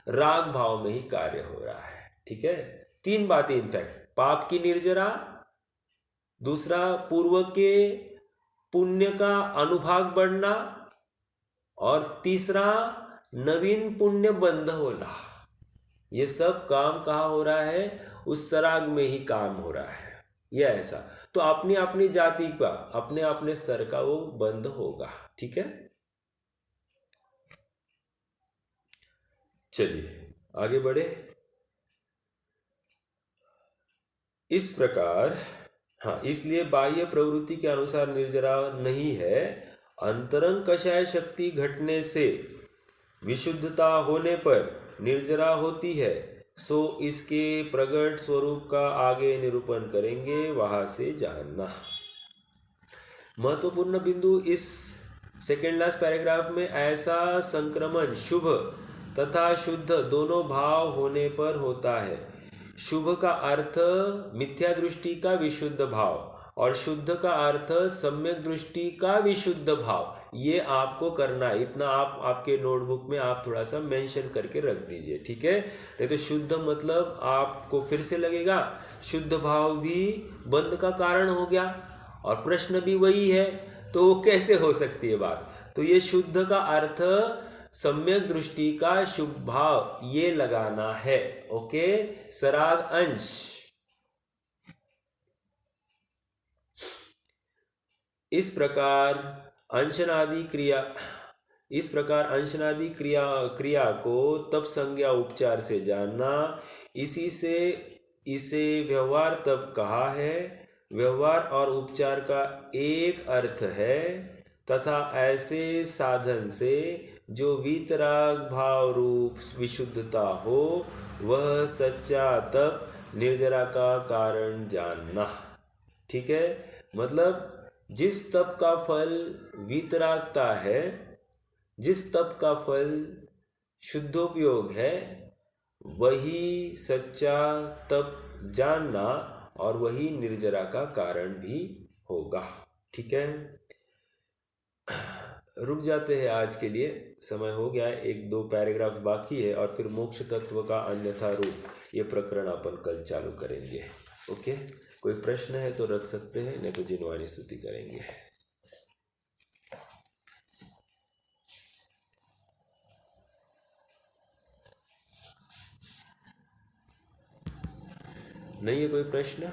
[SPEAKER 1] राग भाव में ही कार्य हो रहा है। ठीक है, तीन बातें इनफैक्ट, पाप की निर्जरा, दूसरा पूर्व के पुण्य का अनुभाग बढ़ना, और तीसरा नवीन पुण्य बंध होना। ये सब काम कहाँ हो रहा है? उस सराग में ही काम हो रहा है। ये ऐसा, तो अपनी अपनी जाति का, अपने अपने स्तर का वो बंध होगा। ठीक है, चलिए आगे बढ़े। इस प्रकार, हाँ, इसलिए बाह्य प्रवृत्ति के अनुसार निर्जरा नहीं है, अंतरंग कषाय शक्ति घटने से विशुद्धता होने पर निर्जरा होती है। सो इसके प्रगट स्वरूप का आगे निरूपण करेंगे, वहां से जानना। महत्वपूर्ण बिंदु इस सेकेंड लास्ट पैराग्राफ में, ऐसा संक्रमण शुभ तथा शुद्ध दोनों भाव होने पर होता है। शुभ का अर्थ मिथ्या दृष्टि का विशुद्ध भाव, और शुद्ध का अर्थ सम्यक दृष्टि का विशुद्ध भाव। ये आपको करना है, इतना आप आपके नोटबुक में आप थोड़ा सा मेंशन करके रख दीजिए। ठीक है, नहीं तो शुद्ध मतलब आपको फिर से लगेगा शुद्ध भाव भी बंध का कारण हो गया, और प्रश्न भी वही है, तो वो कैसे हो सकती है बात? तो ये शुद्ध का अर्थ सम्यक दृष्टि का शुभ भाव, ये लगाना है। ओके, सराग अंश, इस प्रकार अंशनादि क्रिया को तप संज्ञा उपचार से जानना, इसी से इसे व्यवहार तप कहा है। व्यवहार और उपचार का एक अर्थ है, तथा ऐसे साधन से जो वीतराग भाव रूप विशुद्धता हो, वह सच्चा तप निर्जरा का कारण जानना। ठीक है, मतलब जिस तप का फल वीतरागता है, जिस तप का फल शुद्धोपयोग है, वही सच्चा तप जानना, और वही निर्जरा का कारण भी होगा। ठीक है, रुक जाते हैं आज के लिए, समय हो गया है, 1-2 पैराग्राफ बाकी है, और फिर मोक्ष तत्व का अन्यथा रूप, ये प्रकरण अपन कल चालू करेंगे। ओके, कोई प्रश्न है तो रख सकते हैं, नहीं तो जिनवानी स्तुति करेंगे। नहीं है कोई प्रश्न?